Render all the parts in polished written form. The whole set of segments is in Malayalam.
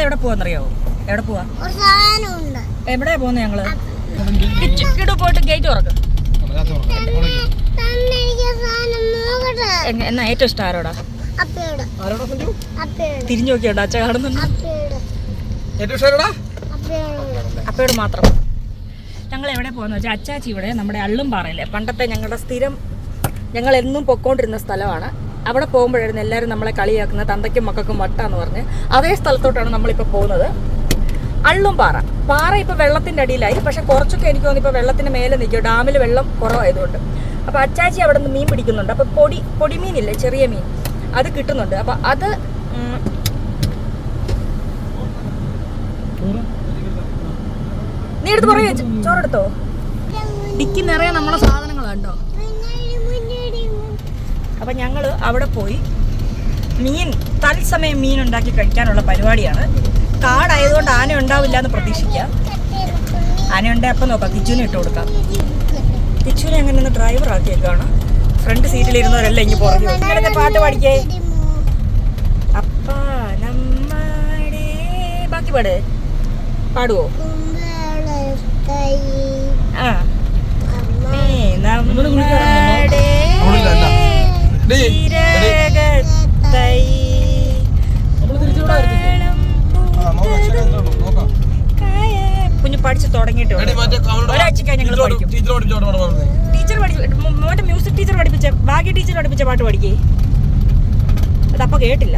എവിടെ പോവാന്നറിയാവോ? എവിടെ പോവാ? എവിടെയാ പോകുന്നത് ഞങ്ങള്? കിടു പോയിട്ട് ഗേറ്റ് തുറക്കും. എന്നാ ഏറ്റവും ഇഷ്ടം ആരോടാ? തിരിഞ്ഞു നോക്കിയോട്ടോ അച്ഛ കാണുന്നുണ്ട്. അപ്പയോട് മാത്രം. ഞങ്ങൾ എവിടെ പോകുന്ന വെച്ചാൽ അച്ചാച്ചി ഇവിടെ നമ്മുടെ അള്ളുംപാറയില്ലേ, പണ്ടത്തെ ഞങ്ങളുടെ സ്ഥിരം ഞങ്ങൾ എന്നും പൊക്കോണ്ടിരുന്ന സ്ഥലമാണ്. അവിടെ പോകുമ്പോഴായിരുന്നു എല്ലാവരും നമ്മളെ കളിയാക്കുന്നത് തന്തയ്ക്കും മക്കൾക്കും വട്ടാന്ന് പറഞ്ഞ്. അതേ സ്ഥലത്തോട്ടാണ് നമ്മളിപ്പോൾ പോകുന്നത്. അള്ളുംപാറ. പാറ ഇപ്പോൾ വെള്ളത്തിൻ്റെ അടിയിലായി, പക്ഷെ കുറച്ചൊക്കെ എനിക്ക് തോന്നി ഇപ്പോൾ വെള്ളത്തിൻ്റെ മേലെ നിൽക്കും, ഡാമിൽ വെള്ളം കുറവായതുകൊണ്ട്. അപ്പോൾ അച്ചാച്ചി അവിടെ നിന്ന് മീൻ പിടിക്കുന്നുണ്ട്. അപ്പോൾ പൊടിമീനില്ലേ, ചെറിയ മീൻ, അത് കിട്ടുന്നുണ്ട്. അപ്പോൾ അത് നീ എടുത്ത് പറയൂ. ചോറെടുത്തോ? ഡിക്കി നിറയെ നമ്മളെ സാധനങ്ങളുണ്ടോ. അപ്പം ഞങ്ങൾ അവിടെ പോയി തത്സമയം മീൻ ഉണ്ടാക്കി കഴിക്കാനുള്ള പരിപാടിയാണ്. കാടായതുകൊണ്ട് ആന ഉണ്ടാവില്ല എന്ന് പ്രതീക്ഷിക്കാം. ആന ഉണ്ടായി അപ്പം നോക്കാം. കിച്ചുവിനെ ഇട്ട് കൊടുക്കാം. കിച്ചുവിനെ അങ്ങനെ ഒന്ന് ഡ്രൈവർ ആക്കിയേക്കാണ്. ഫ്രണ്ട് സീറ്റിലിരുന്നവരെല്ലാം ഇങ്ങനെ പുറകെ. ഇങ്ങനത്തെ പാട്ട് പാടിക്കേ. അപ്പാ നമ്മടെ ബാക്കി പാടുവോ? ആ കുഞ്ഞു പഠിച്ചു തുടങ്ങിയിട്ട് ഒരാഴ്ചക്കായി ഞങ്ങൾ പഠിക്കും. ടീച്ചർ മറ്റേ മ്യൂസിക് ടീച്ചർ പഠിപ്പിച്ച ഭാഗ്യ ടീച്ചർ പഠിപ്പിച്ച പാട്ട് പഠിക്കേ. അതപ്പൊ കേട്ടില്ല.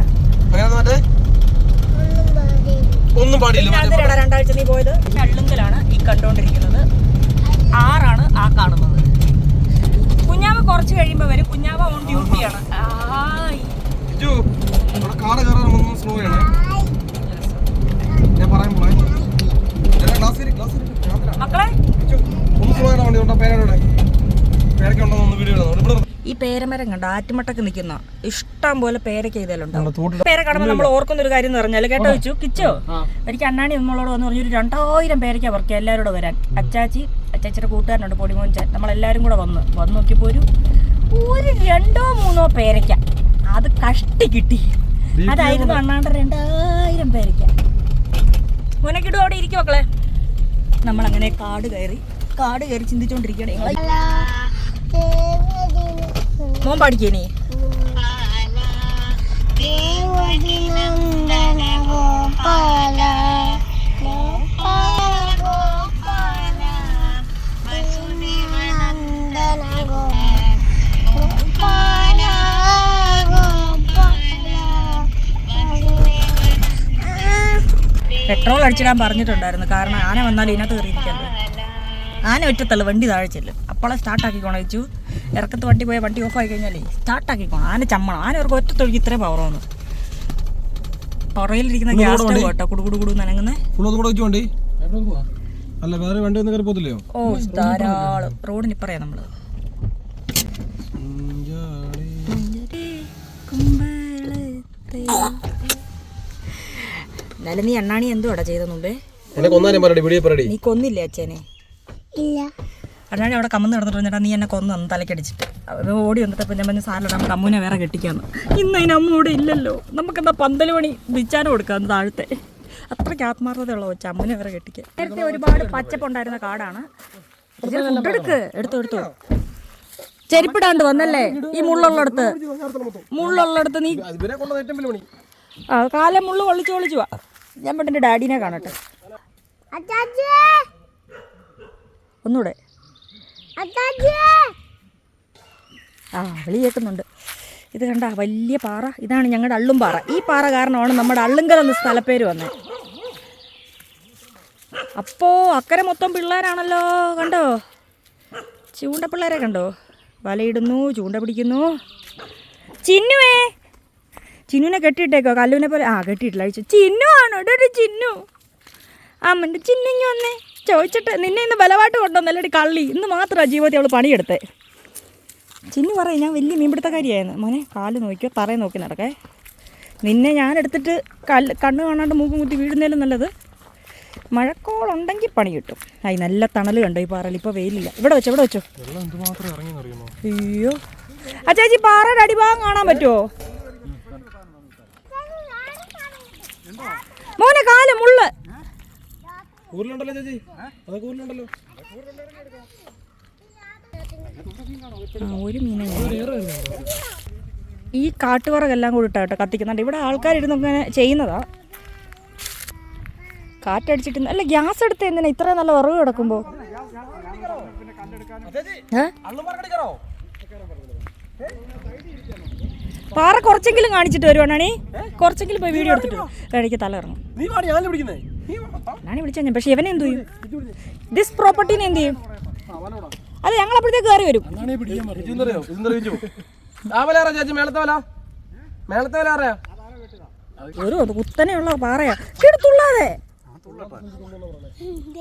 ഒന്നും പാടില്ല. 2 ആഴ്ച നീ പോയത് അള്ളുങ്കലാണ് ഈ കണ്ടോണ്ടിരിക്കുന്നത്. ആറാണ് ആ കാണുന്നത്. കുഞ്ഞാവ കുറച്ച് കഴിയുമ്പോ വരും. കുഞ്ഞാവ ഓൺ ഡ്യൂട്ടിയാണ്. മക്കളെ ഈ പേരമരം കണ്ടോ, ആറ്റുമട്ടക്ക് നിൽക്കുന്ന ഇഷ്ടം പോലെ പേരൊക്കെ ചെയ്താലുണ്ടാവും. പേര കാണുമ്പോൾ നമ്മൾ ഓർക്കുന്ന ഒരു കാര്യം എന്ന് പറഞ്ഞാൽ, കേട്ടോ വെച്ചു കിച്ചോ, എനിക്ക് അണ്ണാണി നമ്മളോട് വന്ന് പറഞ്ഞു 2000 പേരയ്ക്ക് അവർക്ക് എല്ലാവരോടും വരാൻ. അച്ചാച്ചിയുടെ കൂട്ടുകാരനുണ്ട് പൊടിമോൻചാൻ. നമ്മളെല്ലാവരും കൂടെ വന്ന് നോക്കിയപ്പോൾ ഒരു 2-3 പേരയ്ക്ക അത് കഷ്ടി കിട്ടി. അതായിരുന്നു അണ്ണാണ്ട 2000 പേരയ്ക്ക. മോനക്കിടും അവിടെ ഇരിക്കും മക്കളെ. നമ്മളങ്ങനെ കാട് കയറി ചിന്തിച്ചോണ്ടിരിക്കുകയാണ്. മോൻ പഠിക്കേ നീ? പെട്രോൾ അടിച്ചിടാൻ പറഞ്ഞിട്ടുണ്ടായിരുന്നു. കാരണം ആന വന്നാൽ ഇതിനകത്ത് കയറിയിരിക്കല്ലോ. ആന ഒറ്റത്തല്ല, വണ്ടി താഴെ ചെല്ലും. അപ്പോളെ സ്റ്റാർട്ടാക്കിക്കോണം വെച്ചു. ഇറക്കത്ത് വണ്ടി പോയാൽ വണ്ടി ഓഫായി കഴിഞ്ഞാലേ സ്റ്റാർട്ടാക്കിക്കോണം. ആന ചമ്മണം. ആന അവർക്ക് ഒറ്റത്തൊഴുക്ക് ഇത്രയും പവറാണ്. പുറയിലിരിക്കുന്ന ഗ്യാസ് സ്റ്റവ് കേട്ടോ കുടുകുടു നനങ്ങുന്നേ. ഓ ധാരാളം റോഡിന് പറയാം നമ്മള്. എന്നാലും നീ അണ്ണാണി എന്തുവാടാ ചെയ്തെന്നുണ്ടേ? നീ കൊന്നില്ലേ അച്ഛനെ? അണ്ണാണി അവിടെ കമ്മന്ന് കിടന്നിട്ട് പറഞ്ഞാൽ നീ എന്നെ കൊന്നു തലക്കടിച്ചിട്ട് ഓടി വന്നിട്ടപ്പോൾ ഞാൻ പറഞ്ഞ സാറില്ല നമുക്ക് അമ്മൂനെ വേറെ കെട്ടിക്കാന്ന്. ഇന്ന് അതിന് അമ്മ ഇവിടെ ഇല്ലല്ലോ. നമുക്കെന്താ 12 മണി വിച്ചാനം കൊടുക്കാന്ന് താഴത്തെ. അത്രയ്ക്ക് ആത്മാർത്ഥതയുള്ള വെച്ചാൽ അമ്മൂനെ വേറെ കെട്ടിക്കാൻ. നേരത്തെ ഒരുപാട് പച്ചപ്പുണ്ടായിരുന്ന കാടാണ്. എടുത്തു ചെരുപ്പിടാണ്ട് വന്നല്ലേ ഈ മുള്ളുള്ളിടത്ത് നീ കാലം മുള്ളു കൊള്ളിച്ചു വാ. ഞാൻ പെട്ടെൻ്റെ ഡാഡിനെ കാണട്ടെ ഒന്നൂടെ. വിളി കേൾക്കുന്നുണ്ട്. ഇത് കണ്ട വലിയ പാറ, ഇതാണ് ഞങ്ങളുടെ അള്ളുംപാറ. ഈ പാറ കാരണമാണ് നമ്മുടെ അള്ളുങ്കൽ എന്ന സ്ഥലപ്പേര് വന്നത്. അപ്പോൾ അക്കരെ മൊത്തം പിള്ളേരാണല്ലോ. കണ്ടോ ചൂണ്ട പിള്ളേരെ കണ്ടോ, വലയിടുന്നു, ചൂണ്ട പിടിക്കുന്നു. ചിന്നുവിനെ കെട്ടിയിട്ടേക്കോ കല്ലുവിനെ പോലെ. കെട്ടിയിട്ടില്ല. അഴിച്ചു. ചിന്നു ആണോ? ഒരു ചിന്നു അമ്മൻ്റെ ചിന്നിങ്ങി വന്നേ ചോദിച്ചിട്ട് നിന്നെ ഇന്ന് ബലമായിട്ട് കൊണ്ടുവന്നല്ലേ കള്ളി. ഇന്ന് മാത്രമാണ് ജീവിതത്തിൽ അവൾ പണിയെടുത്തേ. ചിന്നു പറയും ഞാൻ വലിയ മീൻപിടുത്തക്കാരിയായിരുന്നു. മോനെ കാല് നോക്കിയോ, തറയെ നോക്കി നടക്കേ. നിന്നെ ഞാനെടുത്തിട്ട് കണ്ണ് കാണാണ്ട് മൂക്കും കുത്തി വീഴുന്നതിലും നല്ലത് മഴക്കോളുണ്ടെങ്കിൽ പണി കിട്ടും. നല്ല തണൽ കണ്ടോ ഈ പാറയിൽ. ഇപ്പോൾ വെയിലില്ല. ഇവിടെ വെച്ചോ. അയ്യോ അച്ചാച്ചി പാറയുടെ അടിഭാഗം കാണാൻ പറ്റുമോ? മോനെ കാല് ഊരിലുണ്ടല്ലോ ചേച്ചി, അതൊക്കെ ഊരിലുണ്ടല്ലോ. ഒരു മീനെ ഈ കാട്ടുവറകെല്ലാം കൂടി ഇട്ടാട്ടോ കത്തിക്കുന്നുണ്ട്. ഇവിടെ ആൾക്കാരിരുന്ന് ഇങ്ങനെ ചെയ്യുന്നതാ. കാറ്റടിച്ചിട്ട് അല്ല ഗ്യാസ് എടുത്ത് എന്തിനാ ഇത്രയും നല്ല വിറവ് കിടക്കുമ്പോ? പാറ കുറച്ചെങ്കിലും കാണിച്ചിട്ട് വരുവാണി, കുറച്ചെങ്കിലും പോയി വീഡിയോ എടുത്തിട്ട് എനിക്ക് തല ഇറങ്ങും. ഞാനീ വിളിച്ചു, പക്ഷെ ഇവനെ എന്ത് ചെയ്യും? ദിസ് പ്രോപ്പർട്ടീനെ എന്ത് ചെയ്യും? അത് ഞങ്ങൾ അപ്പോഴത്തേക്ക് കയറി വരും. ഒരു കുത്തനെയുള്ള പാറയാ, എടുത്തുള്ളാതെ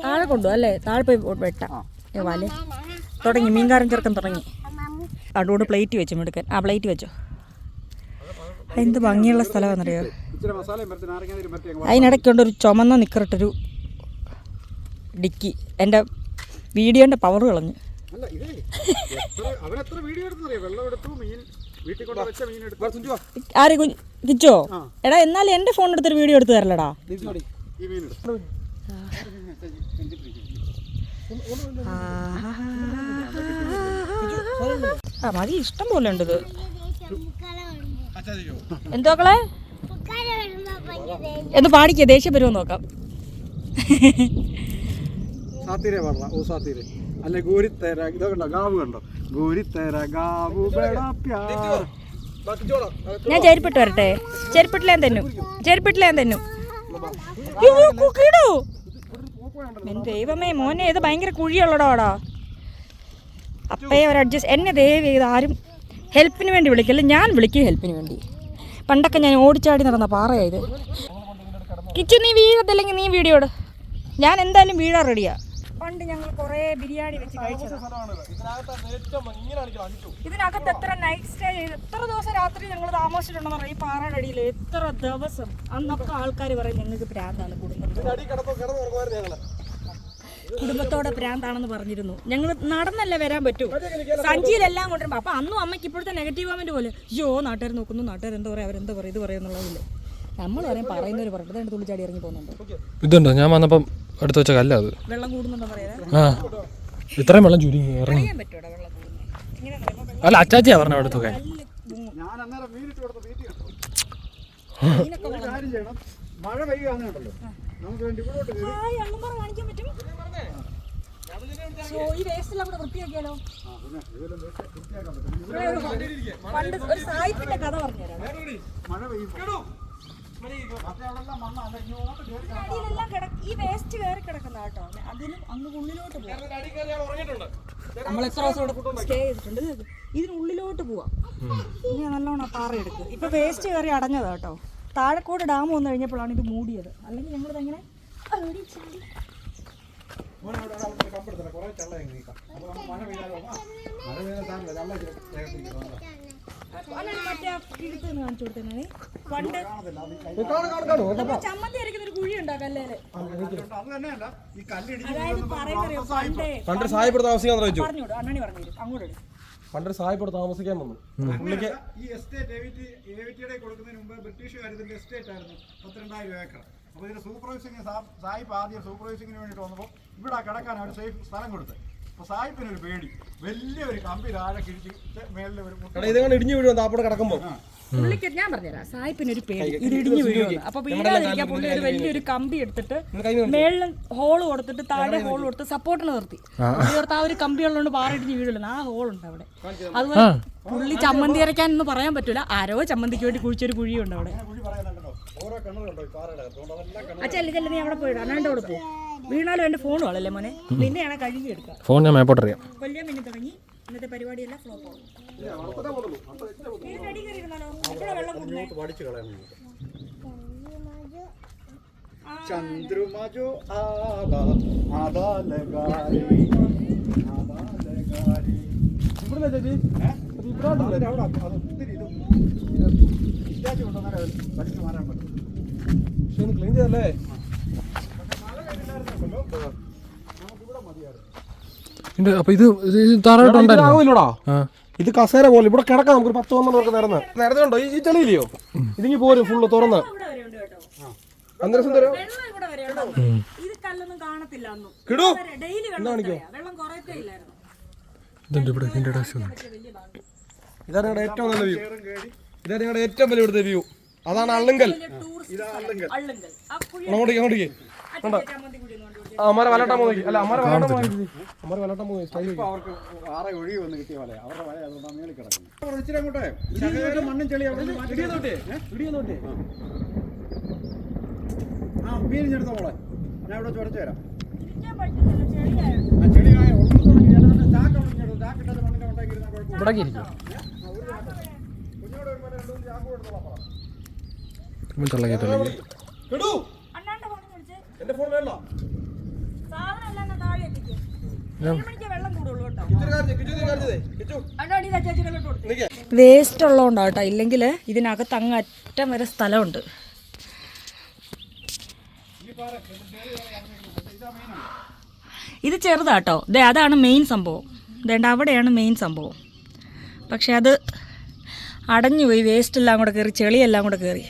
താഴെ കൊണ്ടു അല്ലേ? താഴെ പോയി വെട്ടാം. വാലേ തുടങ്ങി, മീൻകാരൻ ചെറുക്കൻ തുടങ്ങി. അതോട് പ്ലേറ്റ് വെച്ചു എടുക്കാൻ. ആ പ്ലേറ്റ് വെച്ചോ. എന്ത് ഭംഗിയുള്ള സ്ഥലമാണെന്നറിയോ? അതിനിടയ്ക്കൊണ്ട് ഒരു ചുമന്ന നിക്കറിട്ടൊരു ഡിക്കി. എൻ്റെ വീഡിയോൻ്റെ പവർ കളഞ്ഞു. ആര് കിച്ചോ? എടാ എന്നാലും എൻ്റെ ഫോൺ എടുത്തൊരു വീഡിയോ എടുത്ത് തരലടാ. ആ മതി, ഇഷ്ടം പോലെ ഉണ്ട് ഇത്. എന്തോക്കളെ എന്ന് പാടിക്കേ, ദേഷ്യം വരുമോ നോക്കാം. സാത്തീരെ പാടണം. ഓ സാത്തീരെ അല്ലെ ഗോരി തേര. ഇതൊക്കെ ഉണ്ടോ? ഗാവ് കണ്ടോ? ഗോരി തേര ഗാവു ബേടാ പ്യാർ. ഞാൻ ചെരുപ്പിട്ട് വരട്ടെ? ചെരുപ്പിട്ടില്ല തന്നും, ചെരുപ്പിട്ടില്ല തന്നും. ദൈവമേ മോനെ, ഇത് ഭയങ്കര കുഴിയുള്ളടോടാ. അപ്പയെ ഒരു അഡ്ജസ്റ്റ്. എന്നെ ദയവ് ചെയ്ത് ആരും ഹെൽപ്പിന് വേണ്ടി വിളിക്കല്ല, ഞാൻ വിളിക്കും ഹെൽപ്പിന് വേണ്ടി. പണ്ടൊക്കെ ഞാൻ ഓടിച്ചാടി നടന്ന പാറയായത്. കിച്ചു നീ വീഴത്തില്ലെങ്കിൽ നീ വീഡിയോ ഇട്, ഞാൻ എന്തായാലും വീഴാൻ റെഡിയാ. പണ്ട് ഞങ്ങൾ കുറേ ബിരിയാണി വെച്ച് കഴിച്ചത്. ഇതിനകത്ത് എത്ര നൈറ്റ് സ്റ്റേ ചെയ്ത് എത്ര ദിവസം രാത്രി ഞങ്ങൾ താമസിച്ചിട്ടുണ്ടെന്ന് പറയാം ഈ പാറയുടെ അടിയിൽ. എത്ര ദിവസം. അന്നൊക്കെ ആൾക്കാർ പറയും ഞങ്ങൾക്ക് പ്രാന്താണ്, കുടുംബത്തോടെ പ്രാന്താണെന്ന് പറഞ്ഞിരുന്നു. ഞങ്ങൾ നടന്നല്ലേ വരാൻ പറ്റൂ, സഞ്ചിയിലെല്ലാം കൊണ്ടുവരുമ്പോൾ. അപ്പം അന്നും അമ്മയ്ക്ക് ഇപ്പോഴത്തെ നെഗറ്റീവ് കമൻറ്റ് പോലെ, അയ്യോ നാട്ടുകാർ നോക്കുന്നു, നാട്ടുകാർ എന്താ പറയുക, അവരെന്താ പറയുക, ഇത് പറയുന്നുള്ളതില്ല. നമ്മൾ പറയും പറയുന്നവർ പറഞ്ഞത് അതിൻ്റെ തുള്ളിച്ചാടി ഇറങ്ങി പോകുന്നുണ്ട്. ഇതുണ്ടോ ഞാൻ വന്നപ്പം എടുത്ത് വെച്ച കല്ല അത് വെള്ളം കൂടുന്നുണ്ടോ പറയാ? ആ ഇത്രയും വെള്ളം ചുരുങ്ങി ഇറങ്ങി. പറ്റൂടാ വെള്ളം കൂടുന്നത്? അല്ല അച്ചാച്ചിയാ പറഞ്ഞ എടുത്തു. ഞാൻ അന്നേരം മീനിട്ട് കൊടുത്ത വീട്ടിൽ കാര്യം ചെയ്യണം. മഴ പെയ്യുകയാണെന്നുണ്ടല്ലോ നമുക്ക് വേണ്ടി ഇവിടോട്ട് കാണിക്കാൻ പറ്റും. ഈ വേസ്റ്റെല്ലാം കൂടെ വൃത്തിയാക്കിയാലോ? പണ്ട് ഒരു സായിപ്പിന്റെ കഥ പറഞ്ഞുതരാം. മഴ പെയ്യുമ്പോൾ ഈ വേസ്റ്റ് കയറി കിടക്കുന്ന കേട്ടോ, അതിനും അങ്ങ് ഉള്ളിലോട്ട് പോവാം. നമ്മൾ എത്ര ദിവസം ഇവിടെ സ്റ്റേ ചെയ്തിട്ടുണ്ട്. ഇതിനുള്ളിലോട്ട് പോവാം. ഇനി നല്ലോണം പാറ എടുക്കുക. ഇപ്പൊ വേസ്റ്റ് കയറി അടഞ്ഞതാ കേട്ടോ. താഴെക്കോട് ഡാം വന്നു കഴിഞ്ഞപ്പോഴാണ് ഇത് മൂടിയത്. അല്ലെങ്കിൽ ഞങ്ങളിത് എങ്ങനെ കാണിച്ചു കൊടുത്തേ. പണ്ട് ചമ്മന്തി അരയ്ക്കുന്ന ഒരു കുഴി ഉണ്ടാക്കല്ലേ? പണ്ട് സായിപ്പുറത്ത് താമസിക്കാൻ പറഞ്ഞോളൂ, അണ്ണാണി പറഞ്ഞു അങ്ങോട്ട്. പണ്ടൊരു സായിപ്പുറത്ത് താമസിക്കാൻ വന്നു. ഈ എസ്റ്റേറ്റ് എവിറ്റിയുടെ കൊടുക്കുന്നതിന് മുമ്പ് ബ്രിട്ടീഷുകാർ ഇതിന്റെ എസ്റ്റേറ്റ് ആയിരുന്നു 32,000 ഏക്കർ. അപ്പോൾ ഇതിന്റെ സൂപ്പർവൈസിംഗ് സായിപ്പ് ആദ്യം സൂപ്പർവൈസിങ്ങിന് വേണ്ടിയിട്ട് വന്നപ്പോൾ ഇവിടെ കിടക്കാൻ അവർ സേഫ് സ്ഥലം കൊടുത്ത്. അപ്പോൾ സായിപ്പിനൊരു പേടി, വലിയൊരു കമ്പി താഴെ കിഴിച്ച് മേളിൽ ഒരു ഇതങ്ങനെ ഇടിഞ്ഞു വീഴും താപ്പോടെ കിടക്കുമ്പോൾ. പുള്ളിക്ക് ഞാൻ പറഞ്ഞുതരാം, സായിപ്പിനൊരു പേടി ഇത് ഇടിഞ്ഞു വീഴുമെന്ന്. അപ്പൊ വീഴാതിരിക്കാൻ പുള്ളി ഒരു വലിയൊരു കമ്പി എടുത്തിട്ട് മേളിൽ ഹോള് കൊടുത്തിട്ട് താഴെ ഹോൾ കൊടുത്ത് സപ്പോർട്ടിന് നിർത്തി. ആ ഒരു കമ്പി ഉള്ളതുകൊണ്ട് പാറ ഇടിഞ്ഞ് വീഴില്ല. ആ ഹോളുണ്ട് അവിടെ. അതുപോലെ പുള്ളി ചമ്മന്തി അരയ്ക്കാൻ ഒന്നും പറയാൻ പറ്റൂല. ആരോ ചമ്മന്തിക്ക് വേണ്ടി കുഴിച്ചൊരു കുഴിയുണ്ട് അവിടെ. ചെല്ലു നീ അവിടെ പോയിടാ, അല്ലാണ്ട് അവിടെ പോകും. വീണാലും എന്റെ ഫോണും ആളല്ലേ മോനെ, നിന്നെയാണ് കഴുകി എടുക്കുക. ഫോൺ ഞാൻ മേപ്പോട്ടറിയാം. കൊല്ലം പിന്നെ തുടങ്ങി ഇന്നത്തെ പരിപാടിയെല്ലാം ഫ്ലോപ്പ് ആവും. ചന്ദ്രമജോ ആദാ ആദാ ലഗാരി ആദാ ലഗാരി. ഇവിടെ ചേച്ചി അവിടെ ഒത്തിരി ഇത് ഇറ്റാച്ച് കൊണ്ടുവന്നാൽ വലിച്ചു മാറാൻ പറ്റും. പക്ഷെ ഒന്ന് ക്ലീൻ ചെയ്തല്ലേ? നമുക്കിവിടെ മതിയായിരുന്നു. അപ്പൊ ഇത് താറായിട്ടോടാ. ഇത് കസേര പോലെ ഇവിടെ കിടക്കാം. നമുക്കൊരു 10-11 പേർക്ക് നിരന്നുണ്ടോ ഈ ചെളിയില്ലയോ? ഇതിങ്ങി പോരും ഫുള്ള് തുറന്ന്. വെള്ളം ഇവിടെ വരെ ഉണ്ടോ? ഇത് കല്ലൊന്നും കാണത്തില്ല അന്നും. കിടു ഡെയിലി വെള്ളം കുറയത്തേ ഇല്ലായിരുന്നു. ഇതാണ് ഞങ്ങളുടെ ഏറ്റവും നല്ല വ്യൂ. ഇതാണ് ഞങ്ങളുടെ ഏറ്റവും വലിയ ഇവിടുത്തെ വ്യൂ. അതാണ് അള്ളുങ്കൽ. അങ്ങോട്ടേക്ക് അമ്മാരെ വലട്ടാൻ പോകും. അല്ല അമ്മാരെ വലട്ടാൻ പോകും. അമ്മാരെ വലട്ടാൻ പോകും. അവർക്ക് ആറെ ഒഴുകി വന്ന് കിട്ടിയ പോലെ അവരുടെ വല അതുകൊണ്ടാണ് മേളിൽ കിടക്കുന്നത്. ഇച്ചിരി അങ്ങോട്ടേ മണ്ണും ചെളി അവിടെ ആ മീൻ ഞെടുത്ത മോളെ ഞാൻ ഇവിടെ ചുരച്ചു തരാം. ആ ചെളിയായ ഉള്ളത് ചാക്ക് അവിടെ ചാക്കിട്ടത് മണ്ണിന്റെ കൊണ്ടേക്ക് ഇരുന്നാൽ കുഴപ്പമില്ല. കുഞ്ഞോട് വരുമ്പോൾ 2 ചാക്ക് കൊടുത്തോളാം. എന്റെ ഫോൺ വേണ്ട. വേസ്റ്റ് ഉള്ളതുകൊണ്ടാട്ടോ, ഇല്ലെങ്കിൽ ഇതിനകത്ത് അങ്ങ് അറ്റം വരെ സ്ഥലമുണ്ട്. ഇത് ചെറുതാട്ടോ. അതാണ് മെയിൻ സംഭവം. ഇതേണ്ട അവിടെയാണ് മെയിൻ സംഭവം. പക്ഷെ അത് അടഞ്ഞുപോയി. വേസ്റ്റ് എല്ലാം കൂടെ കയറി, ചെളിയെല്ലാം കൂടെ കയറി.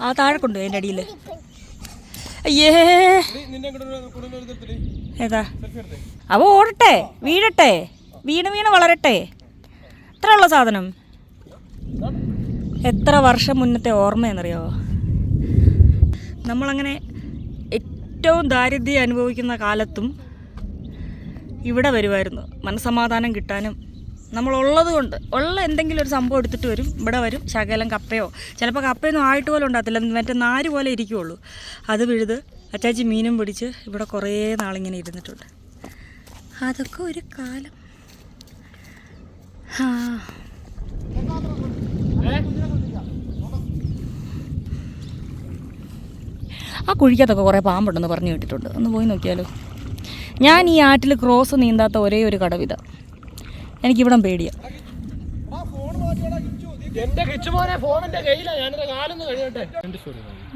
ആ താഴെ കൊണ്ടുപോയി അതിൻ്റെ അടിയിൽ. അയ്യേ ഏതാ അവ ഓടട്ടെ, വീഴട്ടെ, വീണ് വളരട്ടെ. എത്രയുള്ള സാധനം. എത്ര വർഷം മുന്നത്തെ ഓർമ്മയെന്നറിയാമോ? നമ്മളങ്ങനെ ഏറ്റവും ദാരിദ്ര്യം അനുഭവിക്കുന്ന കാലത്തും ഇവിടെ വരുമായിരുന്നു മനസ്സമാധാനം കിട്ടാനും. നമ്മളുള്ളത് കൊണ്ട് ഉള്ള എന്തെങ്കിലും ഒരു സംഭവം എടുത്തിട്ട് വരും, ഇവിടെ വരും. ശകലം കപ്പയോ, ചിലപ്പോൾ കപ്പയൊന്നും ആയിട്ട് പോലും ഉണ്ടാകത്തില്ല, മറ്റേ നാര് പോലെ ഇരിക്കുകയുള്ളൂ. അത് വിഴുത് അച്ചാച്ചി മീനും പിടിച്ച് ഇവിടെ കുറേ നാളിങ്ങനെ ഇരുന്നിട്ടുണ്ട്. അതൊക്കെ ഒരു കാലം. ആ കുഴിക്കകത്തൊക്കെ കുറേ പാമ്പുണ്ടെന്ന് പറഞ്ഞു കേട്ടിട്ടുണ്ട്. ഒന്ന് പോയി നോക്കിയാലോ. ഞാൻ ഈ ആറ്റിൽ ക്രോസ് നീന്താത്ത ഒരേ ഒരു കടവിത. എനിക്കിവിടം പേടിയാണ്.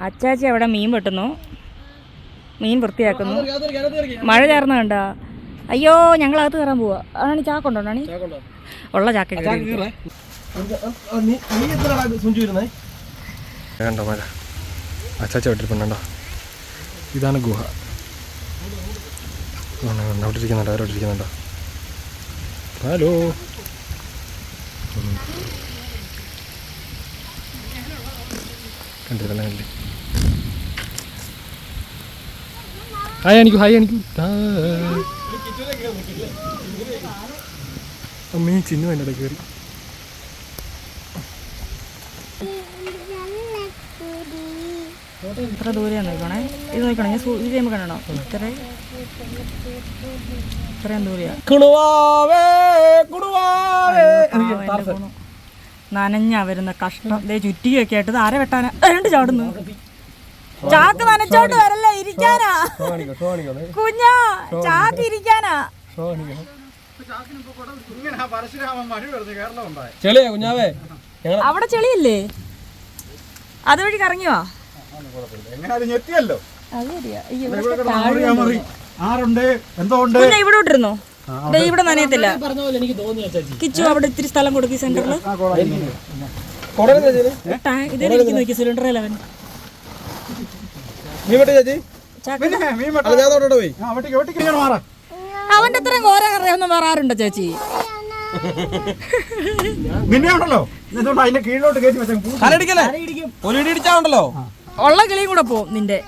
അച്ചാച്ചി അവിടെ മീൻ വെട്ടുന്നു, മീൻ വൃത്തിയാക്കുന്നു. മഴ ചേർന്ന് കണ്ട. അയ്യോ ഞങ്ങളകത്ത് കയറാൻ പോവാ. ആണ് ചാക്കുണ്ടോ? ഉള്ള ചാക്ക വേണ്ട മഴ. അച്ചാച്ച വെട്ടിരിപ്പുണ്ടോ? ഇതാണ് ഗുഹ. അവിടെ ഇരിക്കുന്നുണ്ടോ? അവരോട് ഇരിക്കുന്നുണ്ടോ? ഹലോ. കണ്ടില്ല കണ്ടില്ലേ? ഹായ് അണിക്കൂ, ഹായ് അണിക്കൂ. അമ്മീ ചിന്നു എൻ്റെ ഇടയ്ക്ക് കയറി. ഇത്ര ദൂരെയാണ് നോക്കണേ. ഇത് നോക്കണം. ഞാൻ ഇത് ചെയ്യുമ്പോൾ കണ്ടോ ഇത്രയും ദൂരെയാണ്. നനഞ്ഞാ വരുന്ന കഷ്ടം. ദേ ചുറ്റിയൊക്കെ ആയിട്ട് ആരെ വെട്ടാനാ? രണ്ട് ചാടുന്നു. ചാക്ക് നനച്ചോണ്ട് വരല്ലേ, ഇരിക്കാനാ കുഞ്ഞാ. ചാക്ക് ഇരിക്കാനാ. അവിടെ ചെളിയല്ലേ, അതുവഴി കറങ്ങിയോ? ഇവിടെ ഇട്ടിരുന്നോ? ഇവിടെ നനയത്തില്ല. കിച്ചു അവിടെ ഇത്തിരി സ്ഥലം കൊടുക്കി സെന്ററിൽ. ഇതേ നോക്കി സിലിണ്ടർ 11. അവന്റെ അത്രയും കോര കറിയൊന്നും പറയാറുണ്ടോ ചേച്ചി? ഉള്ള കിളിയും കൂടെ പോവും നിന്റെ.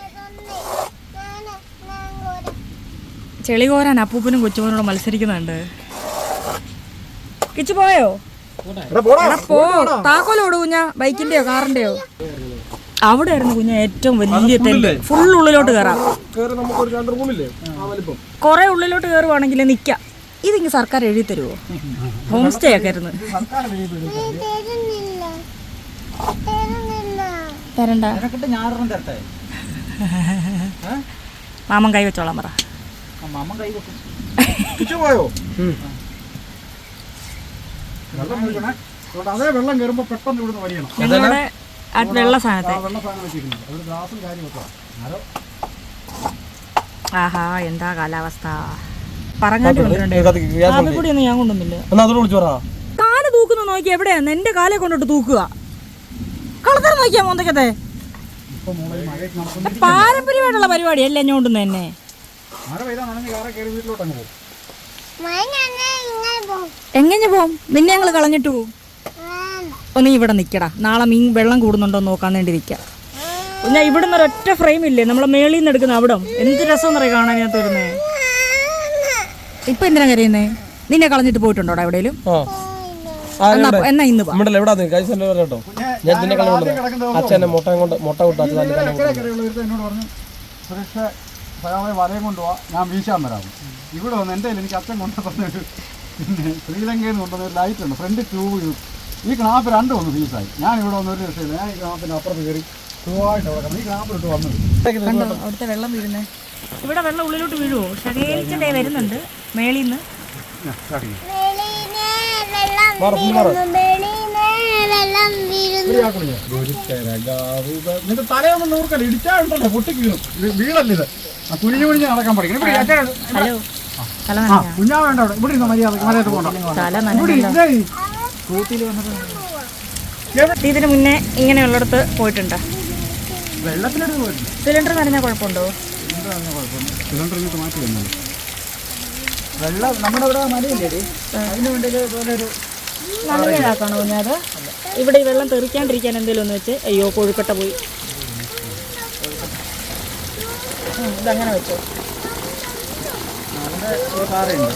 ചെളി കോരാൻ അപ്പൂപ്പനും കൊച്ചുമോനോട് മത്സരിക്കുന്നുണ്ട്. കിച്ചു പോയോ? പോ. താക്കോലോട് കുഞ്ഞ, ബൈക്കിന്റെയോ കാറിന്റെയോ? അവിടെ ആയിരുന്നു കുഞ്ഞ ഏറ്റവും വലിയ തെല്ല്. ഫുൾ ഉള്ളിലോട്ട് കയറാം. കൊറേ ഉള്ളിലോട്ട് കയറുവാണെങ്കിൽ നിക്കാം. ഇതിങ്ങ് സർക്കാർ എഴുതി തരുമോ? ഹോം സ്റ്റേ ഒക്കെ ആയിരുന്നു. തരണ്ട. മാമൻ കൈ വെച്ചോളാൻ പറ. അതേ വെള്ളം കയറുമ്പോ പെട്ടെന്ന് ഇവിടുന്ന് വലിയണം. ഞങ്ങളുടെ ആ വെള്ള സാധനത്തെ. വെള്ള സാധനം വെച്ചിരിക്കുന്നത് ഒരു ഗ്ലാസും കാര്യമൊക്കെ അന്നേരം ആഹാ എന്താ കാലാവസ്ഥ. പറഞ്ഞാലും കൂടി ഒന്നും ഞാൻ കൊണ്ടൊന്നുമില്ല. കാല് തൂക്കുന്ന നോക്കി എവിടെയാന്ന് എന്റെ കാലെ കൊണ്ടിട്ട് തൂക്കുക. കളത്തറ നോക്കിയാ മോന്തക്കത്തെ പാരമ്പര്യമായിട്ടുള്ള പരിപാടിയല്ലേ ഞാൻ കൊണ്ടുവന്ന് തന്നെ. മഴ പെയ്താൽ നനഞ്ഞ് കാറെ കയറി വീട്ടിലോട്ട് അങ്ങ് പോകും. എങ്ങനെ പോവും? നിന്നെ ഞങ്ങൾ കളഞ്ഞിട്ട് പോവും. നീ ഇവിടെ നിൽക്കടാ, നാളെ മീൻ വെള്ളം കൂടുന്നുണ്ടോ നോക്കാൻ വേണ്ടി നിൽക്കാം. ഞാൻ ഇവിടുന്ന് ഒരൊറ്റ ഫ്രെയിം ഇല്ലേ നമ്മളെ മേളിൽ നിന്ന് എടുക്കുന്ന അവിടം എന്ത് രസം എന്നറിയാം കാണാൻ. ഞാൻ തരുന്നേ ഇപ്പൊ എന്തിനാ കരയുന്നേ? നിന്നെ കളഞ്ഞിട്ട് പോയിട്ടുണ്ടോടാ എവിടെയും? എന്നാ ഇന്ന് സുരക്ഷ വലയം കൊണ്ടുപോവാ, ഞാൻ വീശാൻ വരാം. ഇവിടെ വന്ന് എൻ്റെ എനിക്ക് അച്ഛൻ കൊണ്ടുവന്നൊരു പിന്നെ ശ്രീലങ്കയിൽ നിന്ന് കൊണ്ടുവന്ന ഒരു ലൈറ്റ് ഉണ്ട്, ഫ്രണ്ട് ട്യൂബ്. ഈ ക്ലാപ്പ് രണ്ടും ഒന്ന് ഫീസായി. ഞാൻ ഇവിടെ വന്ന് ഒരു രക്ഷയില്ല. ഞാൻ ഈ ക്ലാപ്പിൻ്റെ അപ്പുറത്ത് കയറി ട്യൂബായിട്ട് കിടക്കണം. ഈ ക്ലാപ്പിലിട്ട് വന്നത് അവിടുത്തെ വെള്ളം വീഴുന്നേ. ഇവിടെ വെള്ളം ഉള്ളിലോട്ട് വീഴുവോ? ശരീരത്തിൻ്റെ വരുന്നുണ്ട് മേളിൽ നിന്ന്. നിന്റെ തലയൊന്നും നോക്കല്ല, ഇടിച്ചാണ്ടല്ലോ പൊട്ടി വീഴും. വീടല്ല ഇത്, കുനിഞ്ഞു കുനിഞ്ഞ് നടക്കാൻ പഠിക്കണം. കുഞ്ഞാ വേണ്ട അവിടെ ഇവിടെ ഇരുന്ന മര്യാദ പോകണ്ട. ഇതിന് മുന്നേ ഇങ്ങനെയുള്ളിടത്ത് പോയിട്ടുണ്ട്. വെള്ളത്തിലെടുത്ത് പോയിട്ടുണ്ട്. സിലിണ്ടർ നനഞ്ഞാൽ കുഴപ്പമുണ്ടോ? സിലിണ്ടർ ഇങ്ങോട്ട് മാറ്റി വരുന്നത് വെള്ളം നമ്മുടെ ഇവിടെ മലയില്ലേ, അതിന് വേണ്ടി ഇതുപോലെ ഒരു നനഞ്ഞതാക്കണോ കുഞ്ഞാത്? ഇവിടെ ഈ വെള്ളം തെറിക്കാണ്ടിരിക്കാൻ എന്തെങ്കിലും ഒന്ന് വെച്ച്. അയ്യോ കൊഴുക്കട്ട പോയി. ഇതങ്ങനെ വെച്ചോ. ഒരു പാറയുണ്ട്,